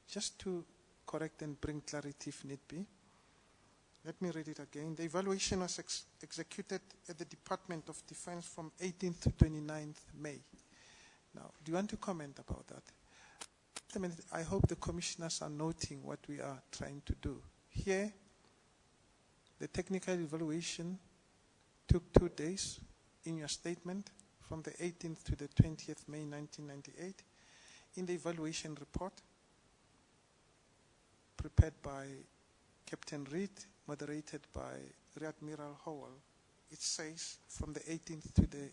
just to correct and bring clarity if need be. Let me read it again. The evaluation was executed at the Department of Defense from 18th to 29th May. Now, do you want to comment about that? I hope the commissioners are noting what we are trying to do. Here, the technical evaluation took 2 days in your statement from the 18th to the 20th May 1998. In the evaluation report prepared by Captain Reed, moderated by Rear Admiral Howell, it says from the 18th to the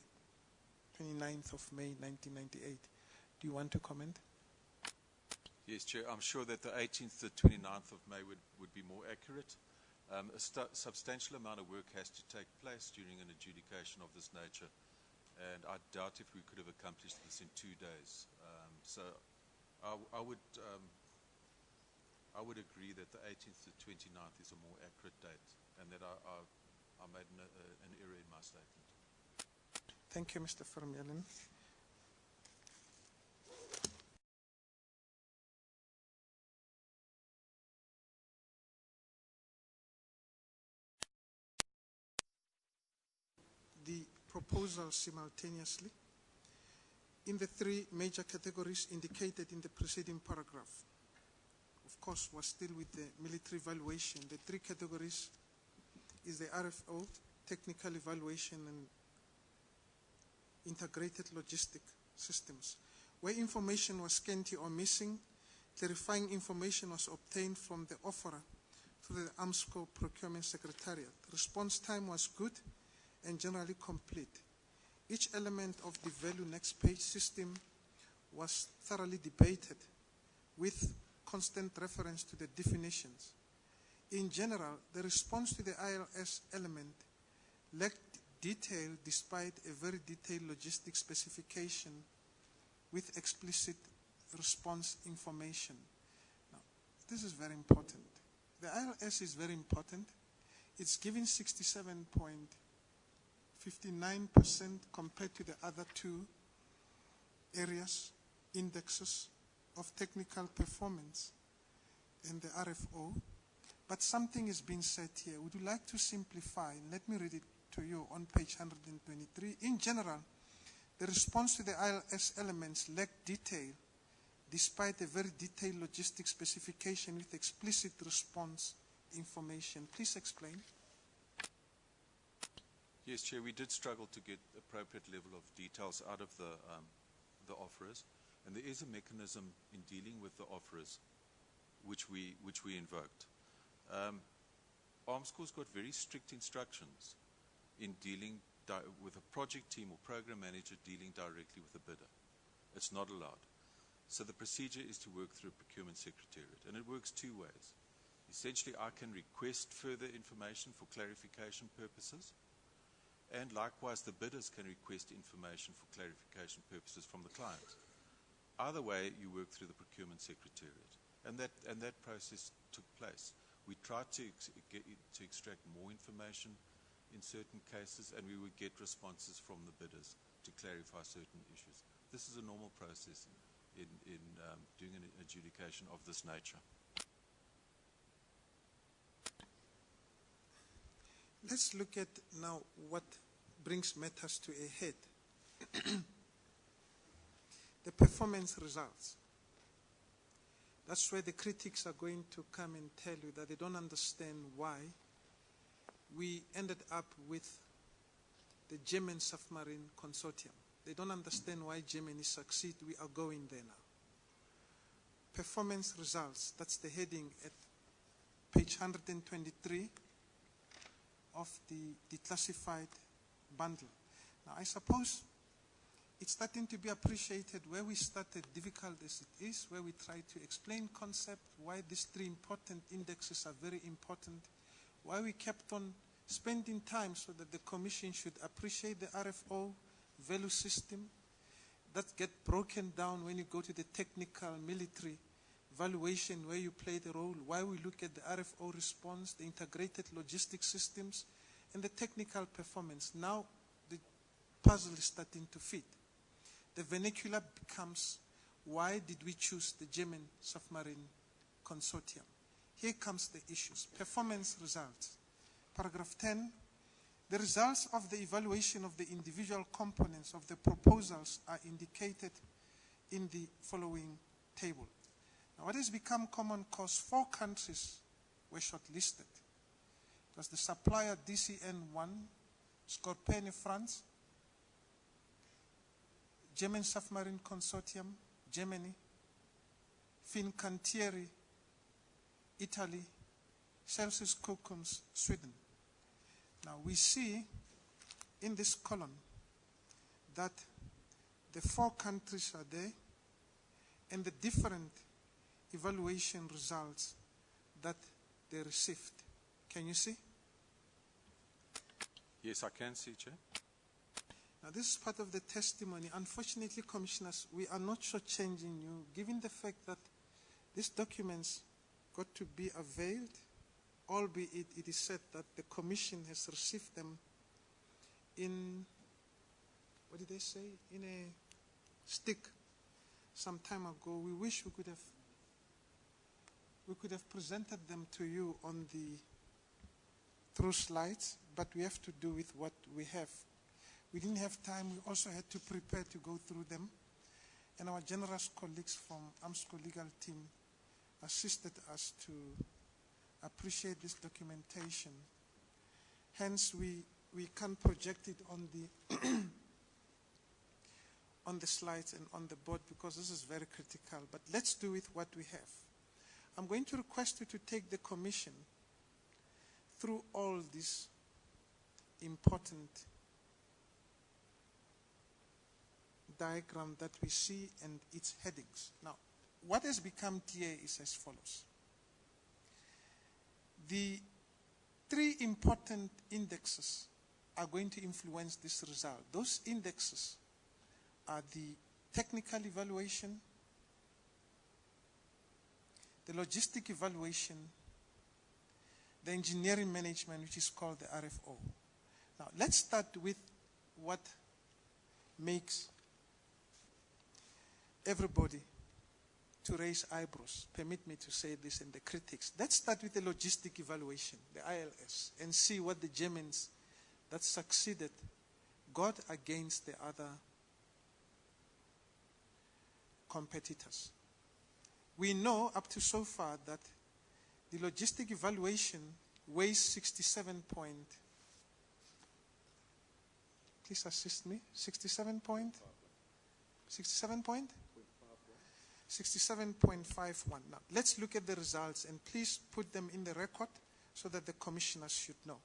29th of May 1998. Do you want to comment? Yes, Chair. I'm sure that the 18th to the 29th of May would be more accurate. A substantial amount of work has to take place during an adjudication of this nature, and I doubt if we could have accomplished this in 2 days. So I would agree that the 18th to 29th is a more accurate date, and that I made an error in my statement. Thank you, Mr. Vermeulen. The proposal simultaneously in the 3 major categories indicated in the preceding paragraph. Of course, was still with the military evaluation. The 3 categories is the RFO, technical evaluation, and integrated logistic systems. Where information was scanty or missing, clarifying information was obtained from the offerer through the Arms Corps Procurement Secretariat. Response time was good and generally complete. Each element of the value next page system was thoroughly debated with constant reference to the definitions. In general, the response to the ILS element lacked detail despite a very detailed logistic specification with explicit response information. Now, this is very important. The ILS is very important. It's giving 67.59% compared to the other 2 areas, indexes of technical performance and the RFO. But something is being said here. Would you like to simplify? Let me read it to you on page 123. In general, the response to the ILS elements lacked detail despite a very detailed logistic specification with explicit response information. Please explain. Yes, Chair, we did struggle to get appropriate level of details out of the the offerers, and there is a mechanism in dealing with the offerers which we invoked. Armscor's got very strict instructions in dealing with a project team or program manager dealing directly with the bidder. It's not allowed. So the procedure is to work through a procurement secretariat, and it works two ways. Essentially, I can request further information for clarification purposes, and likewise the bidders can request information for clarification purposes from the client. Either way, you work through the procurement secretariat, and that process took place. We tried to extract more information in certain cases, and we would get responses from the bidders to clarify certain issues. This is a normal process in doing an adjudication of this nature. Let's look at now what brings matters to a head. The performance results. That's where the critics are going to come and tell you that they don't understand why we ended up with the German submarine consortium. They don't understand why Germany succeed. We are going there now. Performance results, that's the heading at page 123 of the declassified bundle. Now, I suppose it's starting to be appreciated where we started, difficult as it is, where we try to explain concept, why these three important indexes are very important, why we kept on spending time so that the Commission should appreciate the RFO value system that get broken down when you go to the technical military valuation where you play the role, why we look at the RFO response, the integrated logistics systems, and the technical performance. Now the puzzle is starting to fit. The vernacular becomes, why did we choose the German submarine consortium? Here comes the issues. Performance results. Paragraph 10, the results of the evaluation of the individual components of the proposals are indicated in the following table. Now, what has become common cause, 4 countries were shortlisted. It was the supplier DCN1, Scorpione, France, German Submarine Consortium, Germany, Fincantieri, Italy, Celsius Kockums, Sweden. Now we see in this column that the 4 countries are there and the different evaluation results that they received. Can you see? Yes, I can see, Chair. Now this is part of the testimony. Unfortunately, Commissioners, we are not shortchanging you, given the fact that these documents got to be availed, albeit it is said that the Commission has received them in, what did they say, in a stick some time ago. We wish we could have presented them to you on the through slides, but we have to do with what we have. We didn't have time. We also had to prepare to go through them, and our generous colleagues from Armscor legal team assisted us to appreciate this documentation. Hence, we can't project it on the on the slides and on the board because this is very critical. But let's do with what we have. I'm going to request you to take the Commission through all these important diagram that we see and its headings. Now, what has become clear is as follows. The 3 important indexes are going to influence this result. Those indexes are the technical evaluation, the logistic evaluation, the engineering management, which is called the RFO. Now, let's start with what makes everybody to raise eyebrows. Permit me to say this, and the critics. Let's start with the logistic evaluation, the ILS, and see what the Germans that succeeded got against the other competitors. We know up to so far that the logistic evaluation weighs 67 point. Please assist me. 67 point. 67 point? 67.51. Now, let's look at the results and please put them in the record so that the commissioners should know.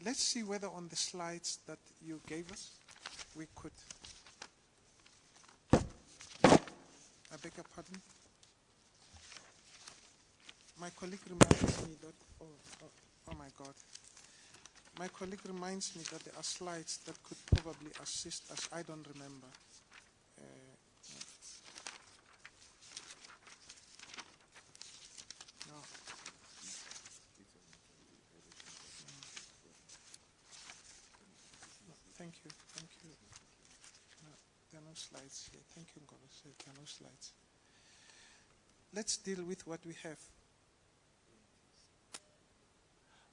Let's see whether on the slides that you gave us, we could. I beg your pardon? My colleague reminds me that, oh my God. My colleague reminds me that there are slides that could probably assist us. I don't remember. No. No, thank you. No, there are no slides here. Thank you, Ngolo. There are no slides. Let's deal with what we have.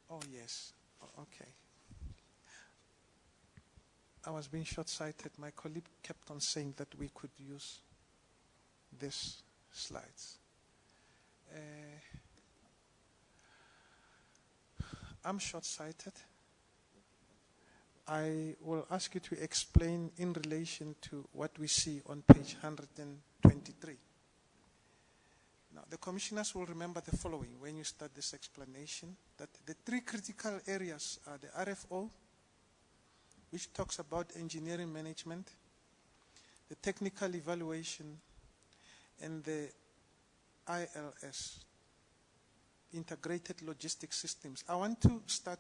Oh, yes. Okay. I was being short-sighted. My colleague kept on saying that we could use these slides. I'm short-sighted. I will ask you to explain in relation to what we see on page 123. Now, the commissioners will remember the following when you start this explanation, that the three critical areas are the RFO, which talks about engineering management, the technical evaluation, and the ILS, integrated logistics systems. I want to start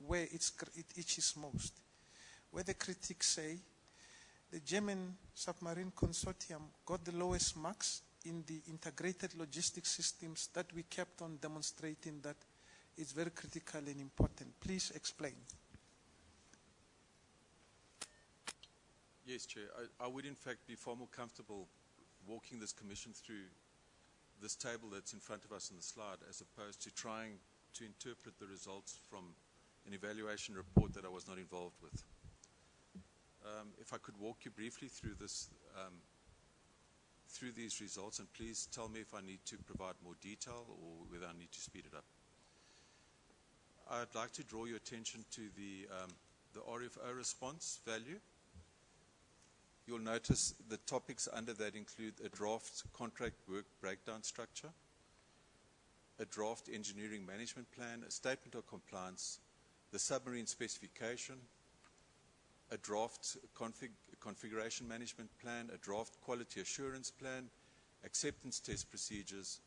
where it itches most, where the critics say the German submarine consortium got the lowest marks in the integrated logistics systems that we kept on demonstrating that it's very critical and important. Please explain. Yes, Chair. I would in fact be far more comfortable walking this commission through this table that's in front of us on the slide as opposed to trying to interpret the results from an evaluation report that I was not involved with. If I could walk you briefly through this, through these results, and please tell me if I need to provide more detail or whether I need to speed it up. I'd like to draw your attention to the RFO response value. You'll notice the topics under that include a draft contract work breakdown structure, a draft engineering management plan, a statement of compliance, the submarine specification, a draft configuration management plan, a draft quality assurance plan, acceptance test procedures,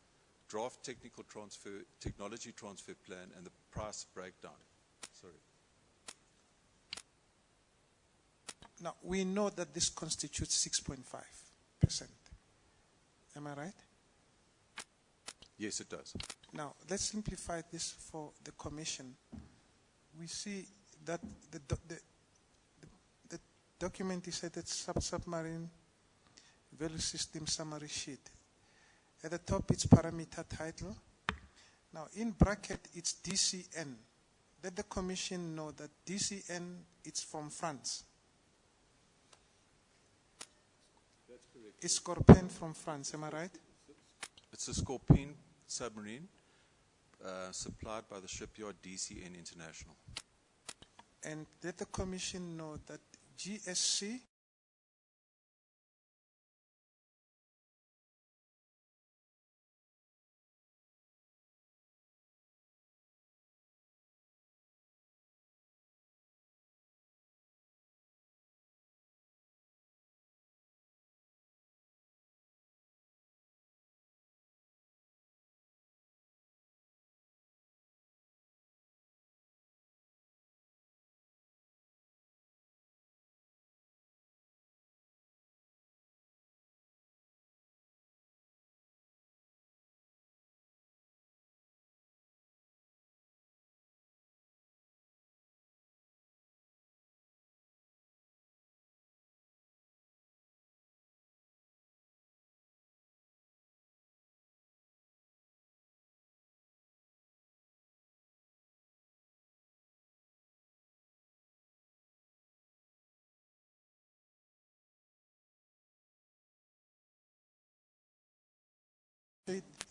draft technology transfer plan, and the price breakdown. Sorry. Now, we know that this constitutes 6.5%. Am I right? Yes, it does. Now, let's simplify this for the Commission. We see that the document is headed Submarine Value System Summary Sheet. At the top, it's parameter title. Now, in bracket, it's DCN. Let the Commission know that DCN, it's from France. That's correct. It's Scorpion from France, am I right? It's a Scorpion submarine supplied by the shipyard DCN International. And let the Commission know that GSC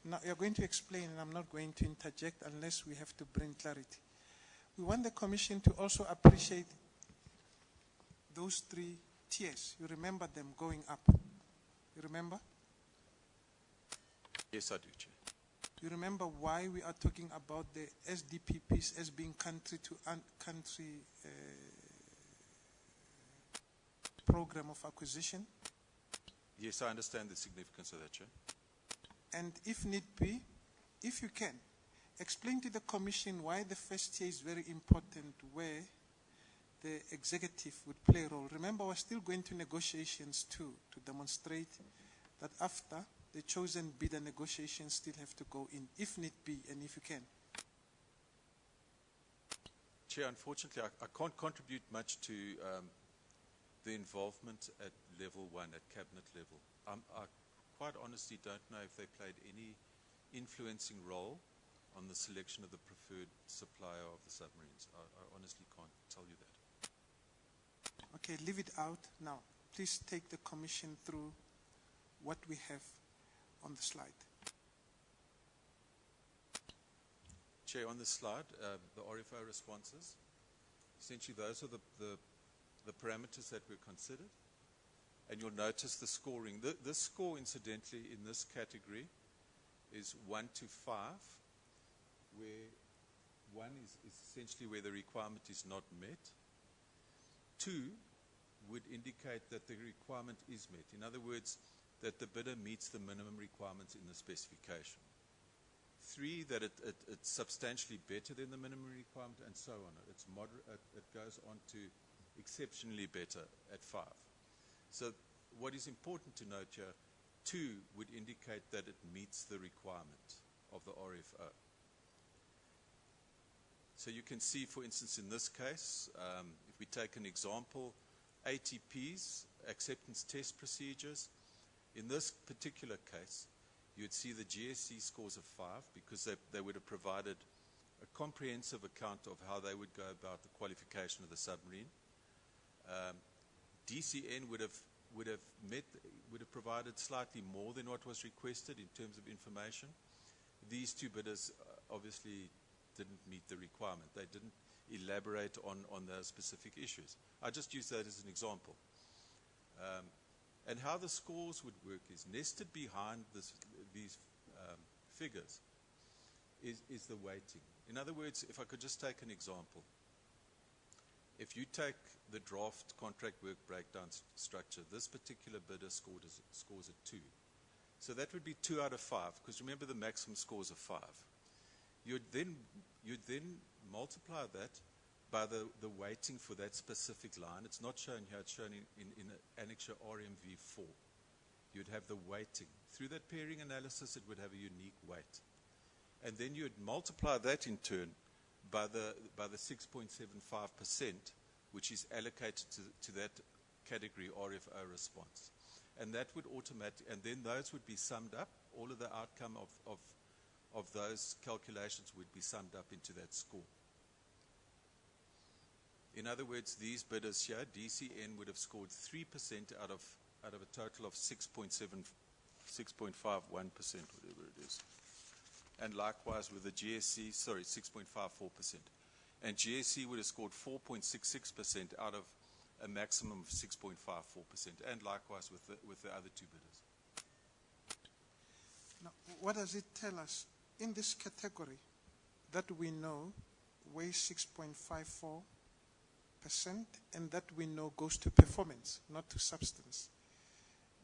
now you're going to explain, and I'm not going to interject unless we have to bring clarity. We want the Commission to also appreciate those 3 tiers. You remember them going up. You remember? Yes, I do, Chair. You remember why we are talking about the SDPPs as being country program of acquisition? Yes, I understand the significance of that, Chair. And if need be, if you can, explain to the Commission why the first tier is very important, where the executive would play a role. Remember, we're still going to negotiations too, to demonstrate that after the chosen bidder, negotiations still have to go in, if need be, and if you can. Chair, unfortunately, I can't contribute much to the involvement at level 1, at cabinet level. I quite honestly don't know if they played any influencing role on the selection of the preferred supplier of the submarines. I honestly can't tell you that. Okay, leave it out now. Please take the Commission through what we have on the slide. Chair, on the slide, the RFO responses, essentially those are the parameters that were considered. And you'll notice the scoring. This score, incidentally, in this category is 1 to 5, where 1 is essentially where the requirement is not met. 2 would indicate that the requirement is met. In other words, that the bidder meets the minimum requirements in the specification. 3, that it's substantially better than the minimum requirement, and so on. It's moderate. It goes on to exceptionally better at 5. So what is important to note here, 2 would indicate that it meets the requirement of the RFO. So you can see, for instance, in this case, if we take an example, ATPs, acceptance test procedures, in this particular case, you'd see the GSC scores of 5 because they would have provided a comprehensive account of how they would go about the qualification of the submarine. DCN would have provided slightly more than what was requested in terms of information. These 2 bidders obviously didn't meet the requirement. They didn't elaborate on those specific issues. I just use that as an example. And how the scores would work is nested behind these figures is the weighting. In other words, if I could just take an example. If you take the draft contract work breakdown structure, this particular bidder scores a 2. So that would be 2 out of 5, because remember the maximum scores of 5. You'd then multiply that by the weighting for that specific line. It's not shown here, it's shown in Annexure RMV4. You'd have the weighting. Through that pairing analysis, it would have a unique weight. And then you'd multiply that in turn by the 6.75%, which is allocated to that category RFO response. And that would and then those would be summed up. All of the outcome of those calculations would be summed up into that score. In other words, these bidders here, DCN would have scored 3% out of a total of 6.51%, whatever it is. And likewise with the GSC, 6.54%. And GSC would have scored 4.66% out of a maximum of 6.54%, and likewise with the other 2 bidders. Now, what does it tell us? In this category that we know weighs 6.54%, and that we know goes to performance, not to substance.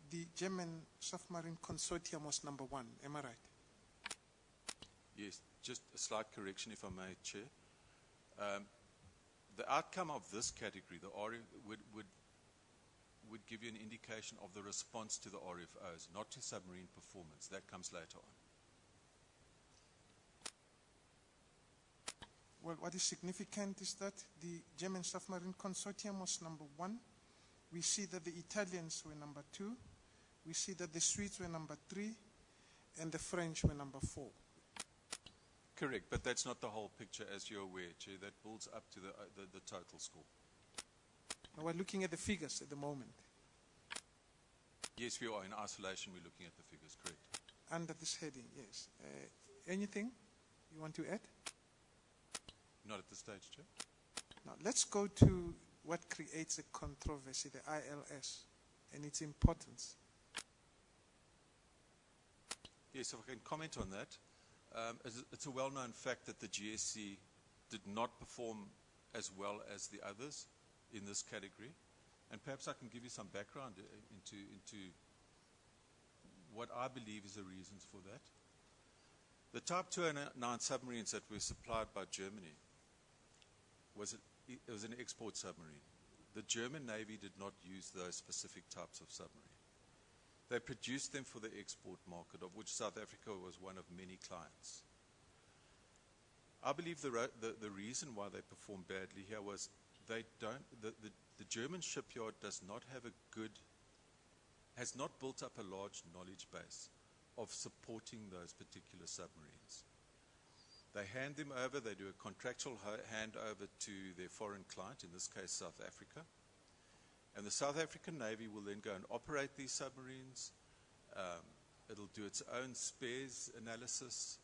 The German Submarine Consortium was number 1, am I right? Yes, just a slight correction if I may, Chair. The outcome of this category, the would give you an indication of the response to the RFOs, not to submarine performance. That comes later on. Well, what is significant is that the German Submarine Consortium was number 1. We see that the Italians were number 2. We see that the Swedes were number 3, and the French were number 4. Correct, but that's not the whole picture, as you're aware, Chair. That builds up to the total score. Now we're looking at the figures at the moment. Yes, we are. In isolation, we're looking at the figures, correct. Under this heading, yes. Anything you want to add? Not at this stage, Chair. Now let's go to what creates a controversy, the ILS, and its importance. Yes, if I can comment on that. It's a well-known fact that the GSC did not perform as well as the others in this category. And perhaps I can give you some background into what I believe is the reasons for that. The Type 209 submarines that were supplied by Germany it was an export submarine. The German Navy did not use those specific types of submarine. They produced them for the export market, of which South Africa was one of many clients. I believe the reason why they performed badly here was the German shipyard has not built up a large knowledge base of supporting those particular submarines. They hand them over, they do a contractual handover to their foreign client, in this case South Africa. And the South African Navy will then go and operate these submarines. It'll do its own spares analysis.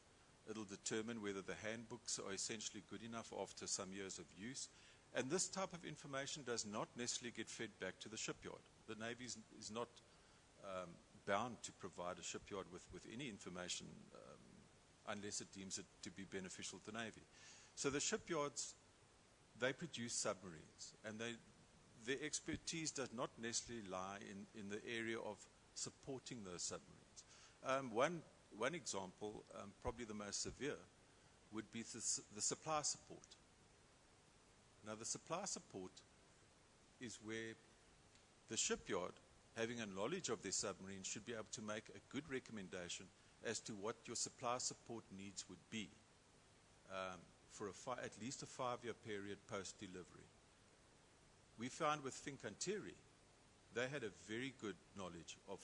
It'll determine whether the handbooks are essentially good enough after some years of use. And this type of information does not necessarily get fed back to the shipyard. The Navy is not bound to provide a shipyard with any information unless it deems it to be beneficial to the Navy. So the shipyards, they produce submarines, and their expertise does not necessarily lie in the area of supporting those submarines. One example, probably the most severe, would be the supply support. Now, the supply support is where the shipyard, having a knowledge of their submarine, should be able to make a good recommendation as to what your supply support needs would be for at least a 5-year period post-delivery. We found with Fincantieri, they had a very good knowledge of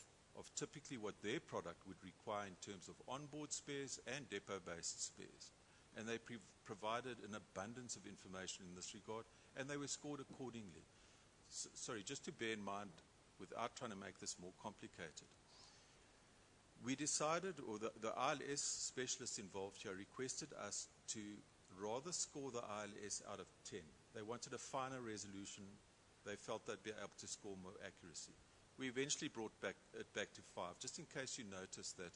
typically what their product would require in terms of onboard spares and depot-based spares. And they provided an abundance of information in this regard, and they were scored accordingly. Sorry, just to bear in mind, without trying to make this more complicated, we decided, or the ILS specialists involved here requested us to rather score the ILS out of 10. They wanted a finer resolution. They felt they'd be able to score more accuracy. We eventually brought it back to 5, just in case you notice that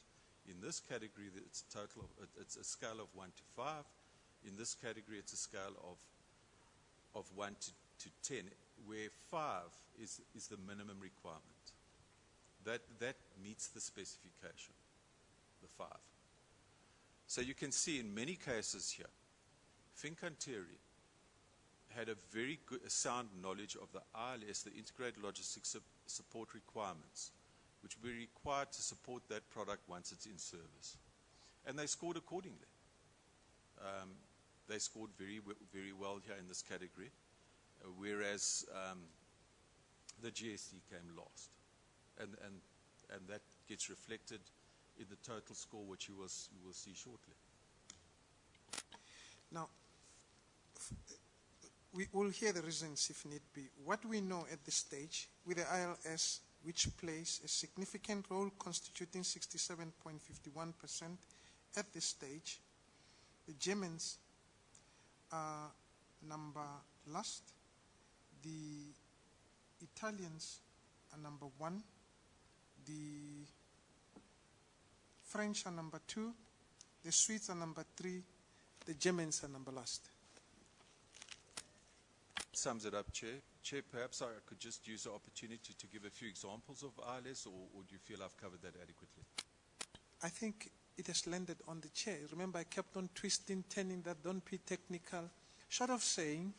in this category it's a scale of 1 to 5. In this category it's a scale of 1 to 10, where 5 is the minimum requirement. That meets the specification, the 5. So you can see in many cases here, Fincantieri had a very good, sound knowledge of the ILS, the Integrated Logistics Support requirements, which will be required to support that product once it's in service. And they scored accordingly. They scored very well here in this category, whereas the GSC came last. And that gets reflected in the total score, which you will see shortly. Now, we will hear the reasons if need be. What we know at this stage, with the ILS, which plays a significant role constituting 67.51% at this stage, the Germans are number last, the Italians are number 1, the French are number 2, the Swedes are number 3, the Germans are number last. Sums it up, Chair. Chair, perhaps I could just use the opportunity to give a few examples of ILS, or do you feel I've covered that adequately? I think it has landed on the chair. Remember, I kept on twisting, turning that, don't be technical. Short of saying,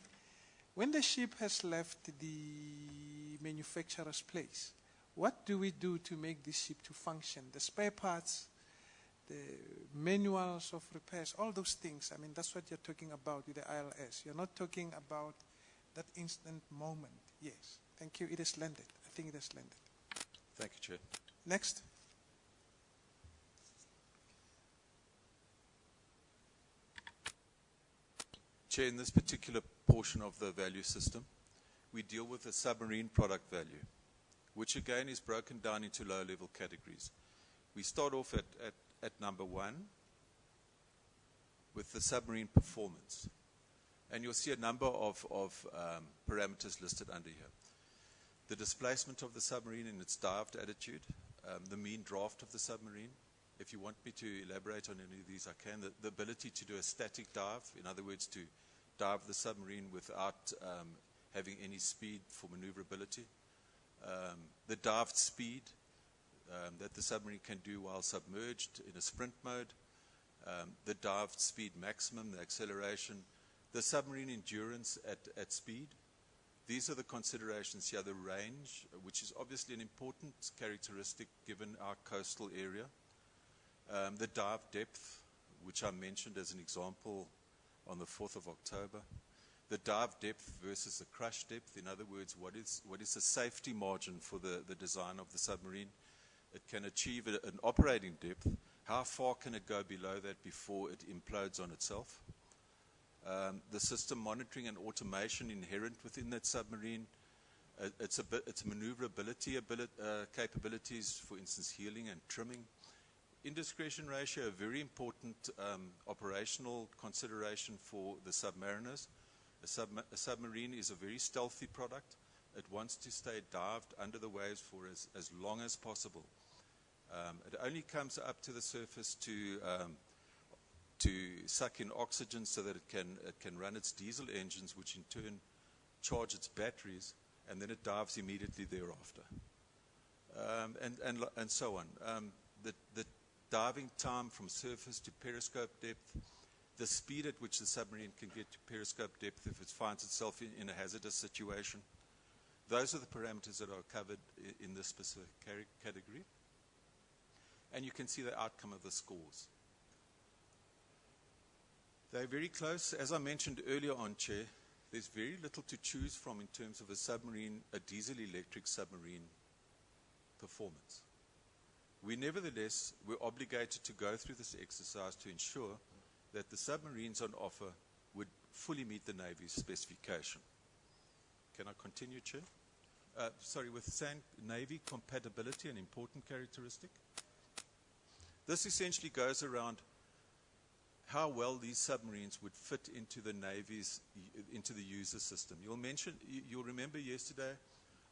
when the ship has left the manufacturer's place, what do we do to make this ship to function? The spare parts, the manuals of repairs, all those things. I mean, that's what you're talking about with the ILS. You're not talking about that instant moment. Yes. Thank you. It has landed. I think it has landed. Thank you, Chair. Next. Chair, in this particular portion of the value system, we deal with the submarine product value, which again is broken down into low-level categories. We start off at number 1 with the submarine performance. And you'll see a number of parameters listed under here. The displacement of the submarine in its dived attitude, the mean draft of the submarine. If you want me to elaborate on any of these, I can. The ability to do a static dive, in other words, to dive the submarine without having any speed for maneuverability. The dived speed that the submarine can do while submerged in a sprint mode. The dived speed maximum, the acceleration. The submarine endurance at speed. These are the considerations here. The range, which is obviously an important characteristic given our coastal area. The dive depth, which I mentioned as an example on the 4th of October. The dive depth versus the crush depth. In other words, what is the safety margin for the design of the submarine? It can achieve an operating depth. How far can it go below that before it implodes on itself? The system monitoring and automation inherent within that submarine, its maneuverability capabilities, for instance, heeling and trimming. Indiscretion ratio, a very important operational consideration for the submariners. A submarine is a very stealthy product. It wants to stay dived under the waves for as long as possible. It only comes up to the surface to suck in oxygen so that it can run its diesel engines, which in turn charge its batteries, and then it dives immediately thereafter. And so on. The diving time from surface to periscope depth, the speed at which the submarine can get to periscope depth if it finds itself in a hazardous situation. Those are the parameters that are covered in this specific category. And you can see the outcome of the scores. They're very close. As I mentioned earlier on, Chair, there's very little to choose from in terms of a diesel-electric submarine performance. We nevertheless were obligated to go through this exercise to ensure that the submarines on offer would fully meet the Navy's specification. Can I continue, Chair? With Navy compatibility, an important characteristic. This essentially goes around how well these submarines would fit into the Navy's, into the user system. You'll remember yesterday,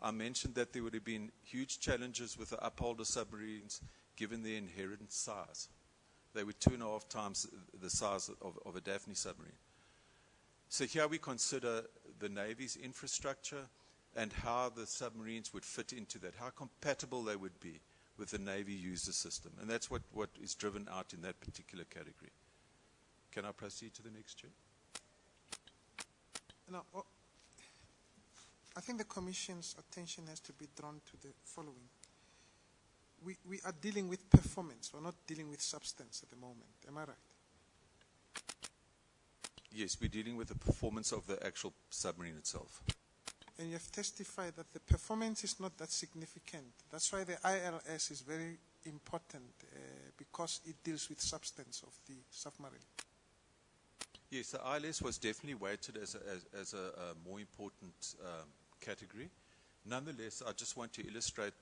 I mentioned that there would have been huge challenges with the upholder submarines given their inherent size. They were 2.5 times the size of a Daphne submarine. So here we consider the Navy's infrastructure and how the submarines would fit into that, how compatible they would be with the Navy user system. And that's what is driven out in that particular category. Can I proceed to the next, Chair? Now, I think the Commission's attention has to be drawn to the following. We are dealing with performance. We're not dealing with substance at the moment. Am I right? Yes, we're dealing with the performance of the actual submarine itself. And you have testified that the performance is not that significant. That's why the ILS is very important because it deals with substance of the submarine. Yes, the ILS was definitely weighted as a more important category. Nonetheless, I just want to illustrate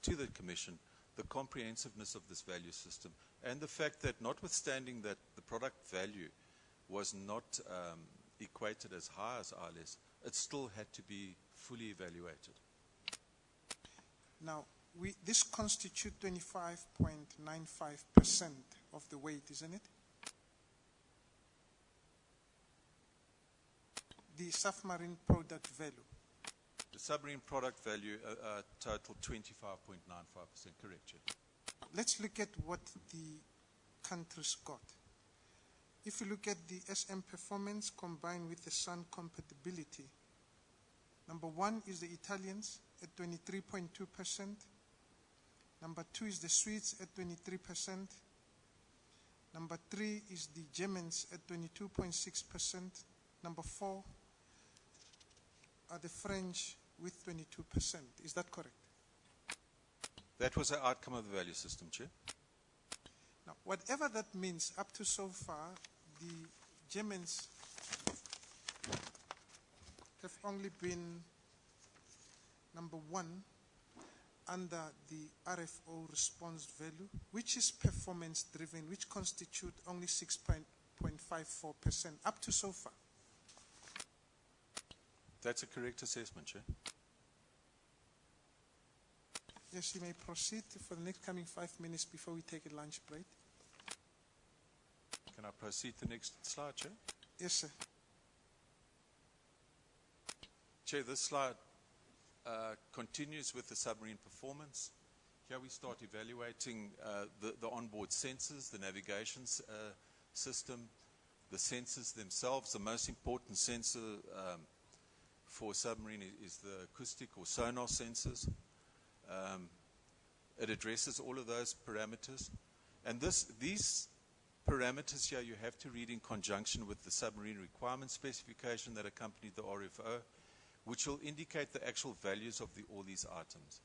to the Commission the comprehensiveness of this value system and the fact that notwithstanding that the product value was not equated as high as ILS, it still had to be fully evaluated. Now, this constitutes 25.95% of the weight, isn't it? The submarine product value. The submarine product value total 25.95%, correct, Chair? Let's look at what the countries got. If you look at the SM performance combined with the Sun compatibility, number 1 is the Italians at 23.2%. Number 2 is the Swedes at 23%. Number 3 is the Germans at 22.6%. Number 4 are the French with 22%. Is that correct? That was the outcome of the value system, Chair. Now, whatever that means, up to so far, the Germans have only been number 1 under the RFO response value, which is performance driven, which constitute only 6.54% up to so far. That's a correct assessment, Chair. Yes, you may proceed for the next coming 5 minutes before we take a lunch break. Can I proceed to the next slide, Chair? Yes, sir. Chair, this slide continues with the submarine performance. Here we start evaluating the onboard sensors, the navigation system, the sensors themselves. The most important sensor for a submarine is the acoustic or sonar sensors. It addresses all of those parameters. And these parameters here you have to read in conjunction with the submarine requirement specification that accompanied the RFO, which will indicate the actual values of all these items.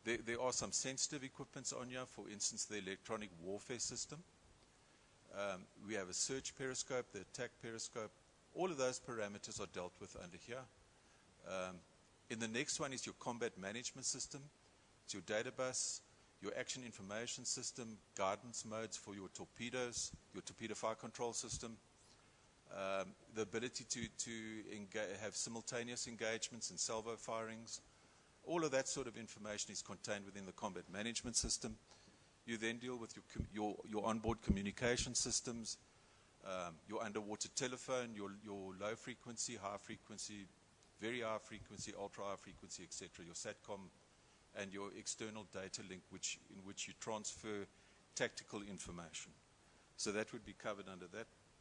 There are some sensitive equipments on here, for instance, the electronic warfare system. We have a search periscope, the attack periscope. All of those parameters are dealt with under here. In the next one is your combat management system. It's your data bus, your action information system, guidance modes for your torpedoes, your torpedo fire control system, the ability to have simultaneous engagements and salvo firings. All of that sort of information is contained within the combat management system. You then deal with your onboard communication systems, your underwater telephone, your low frequency, high frequency, very high frequency, ultra high frequency, etc., your SATCOM, and your external data link in which you transfer tactical information. So that would be covered under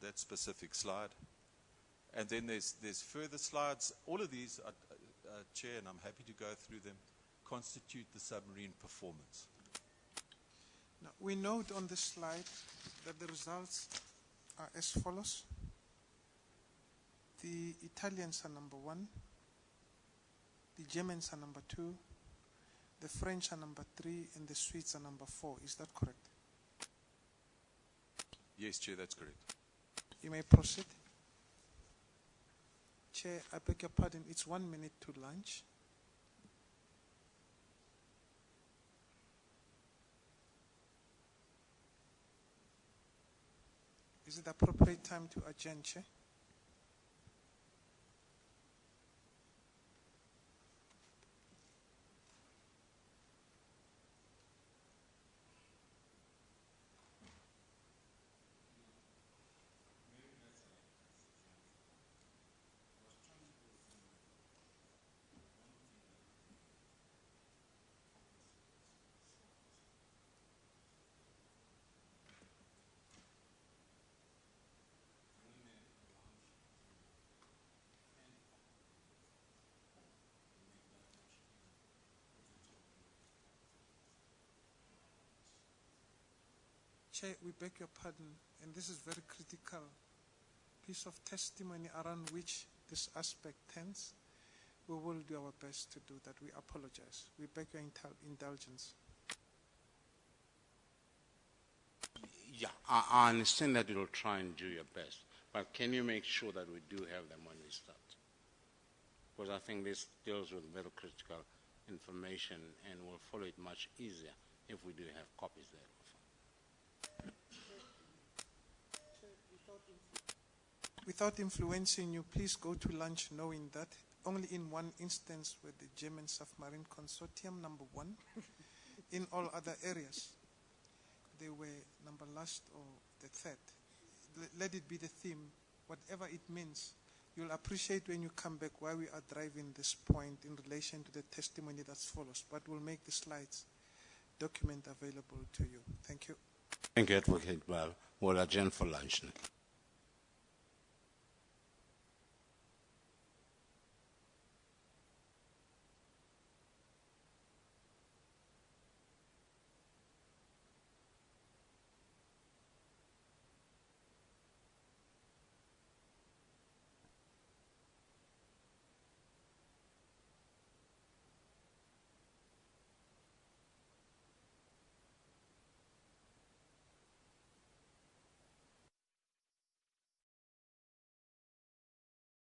that specific slide. And then there's further slides. All of these, Chair, and I'm happy to go through them, constitute the submarine performance. Now, we note on this slide that the results are as follows. The Italians are number 1. The Germans are number 2. The French are number 3, and the Swedes are number 4. Is that correct? Yes, Chair, that's correct. You may proceed. Chair, I beg your pardon, it's 1 minute to lunch. Is it appropriate time to adjourn, Chair? Chair, we beg your pardon, and this is very critical piece of testimony around which this aspect tends. We will do our best to do that. We apologize. We beg your indulgence. Yeah, I understand that you'll try and do your best, but can you make sure that we do have them when we start? Because I think this deals with very critical information and will follow it much easier if we do have copies there. Without influencing you, please go to lunch knowing that only in one instance were the German Submarine Consortium number 1. In all other areas, they were number last or the third. Let it be the theme, whatever it means. You'll appreciate when you come back why we are driving this point in relation to the testimony that follows, but we'll make the slides document available to you. Thank you. Thank you, Advocate Bal. We'll adjourn for lunch now.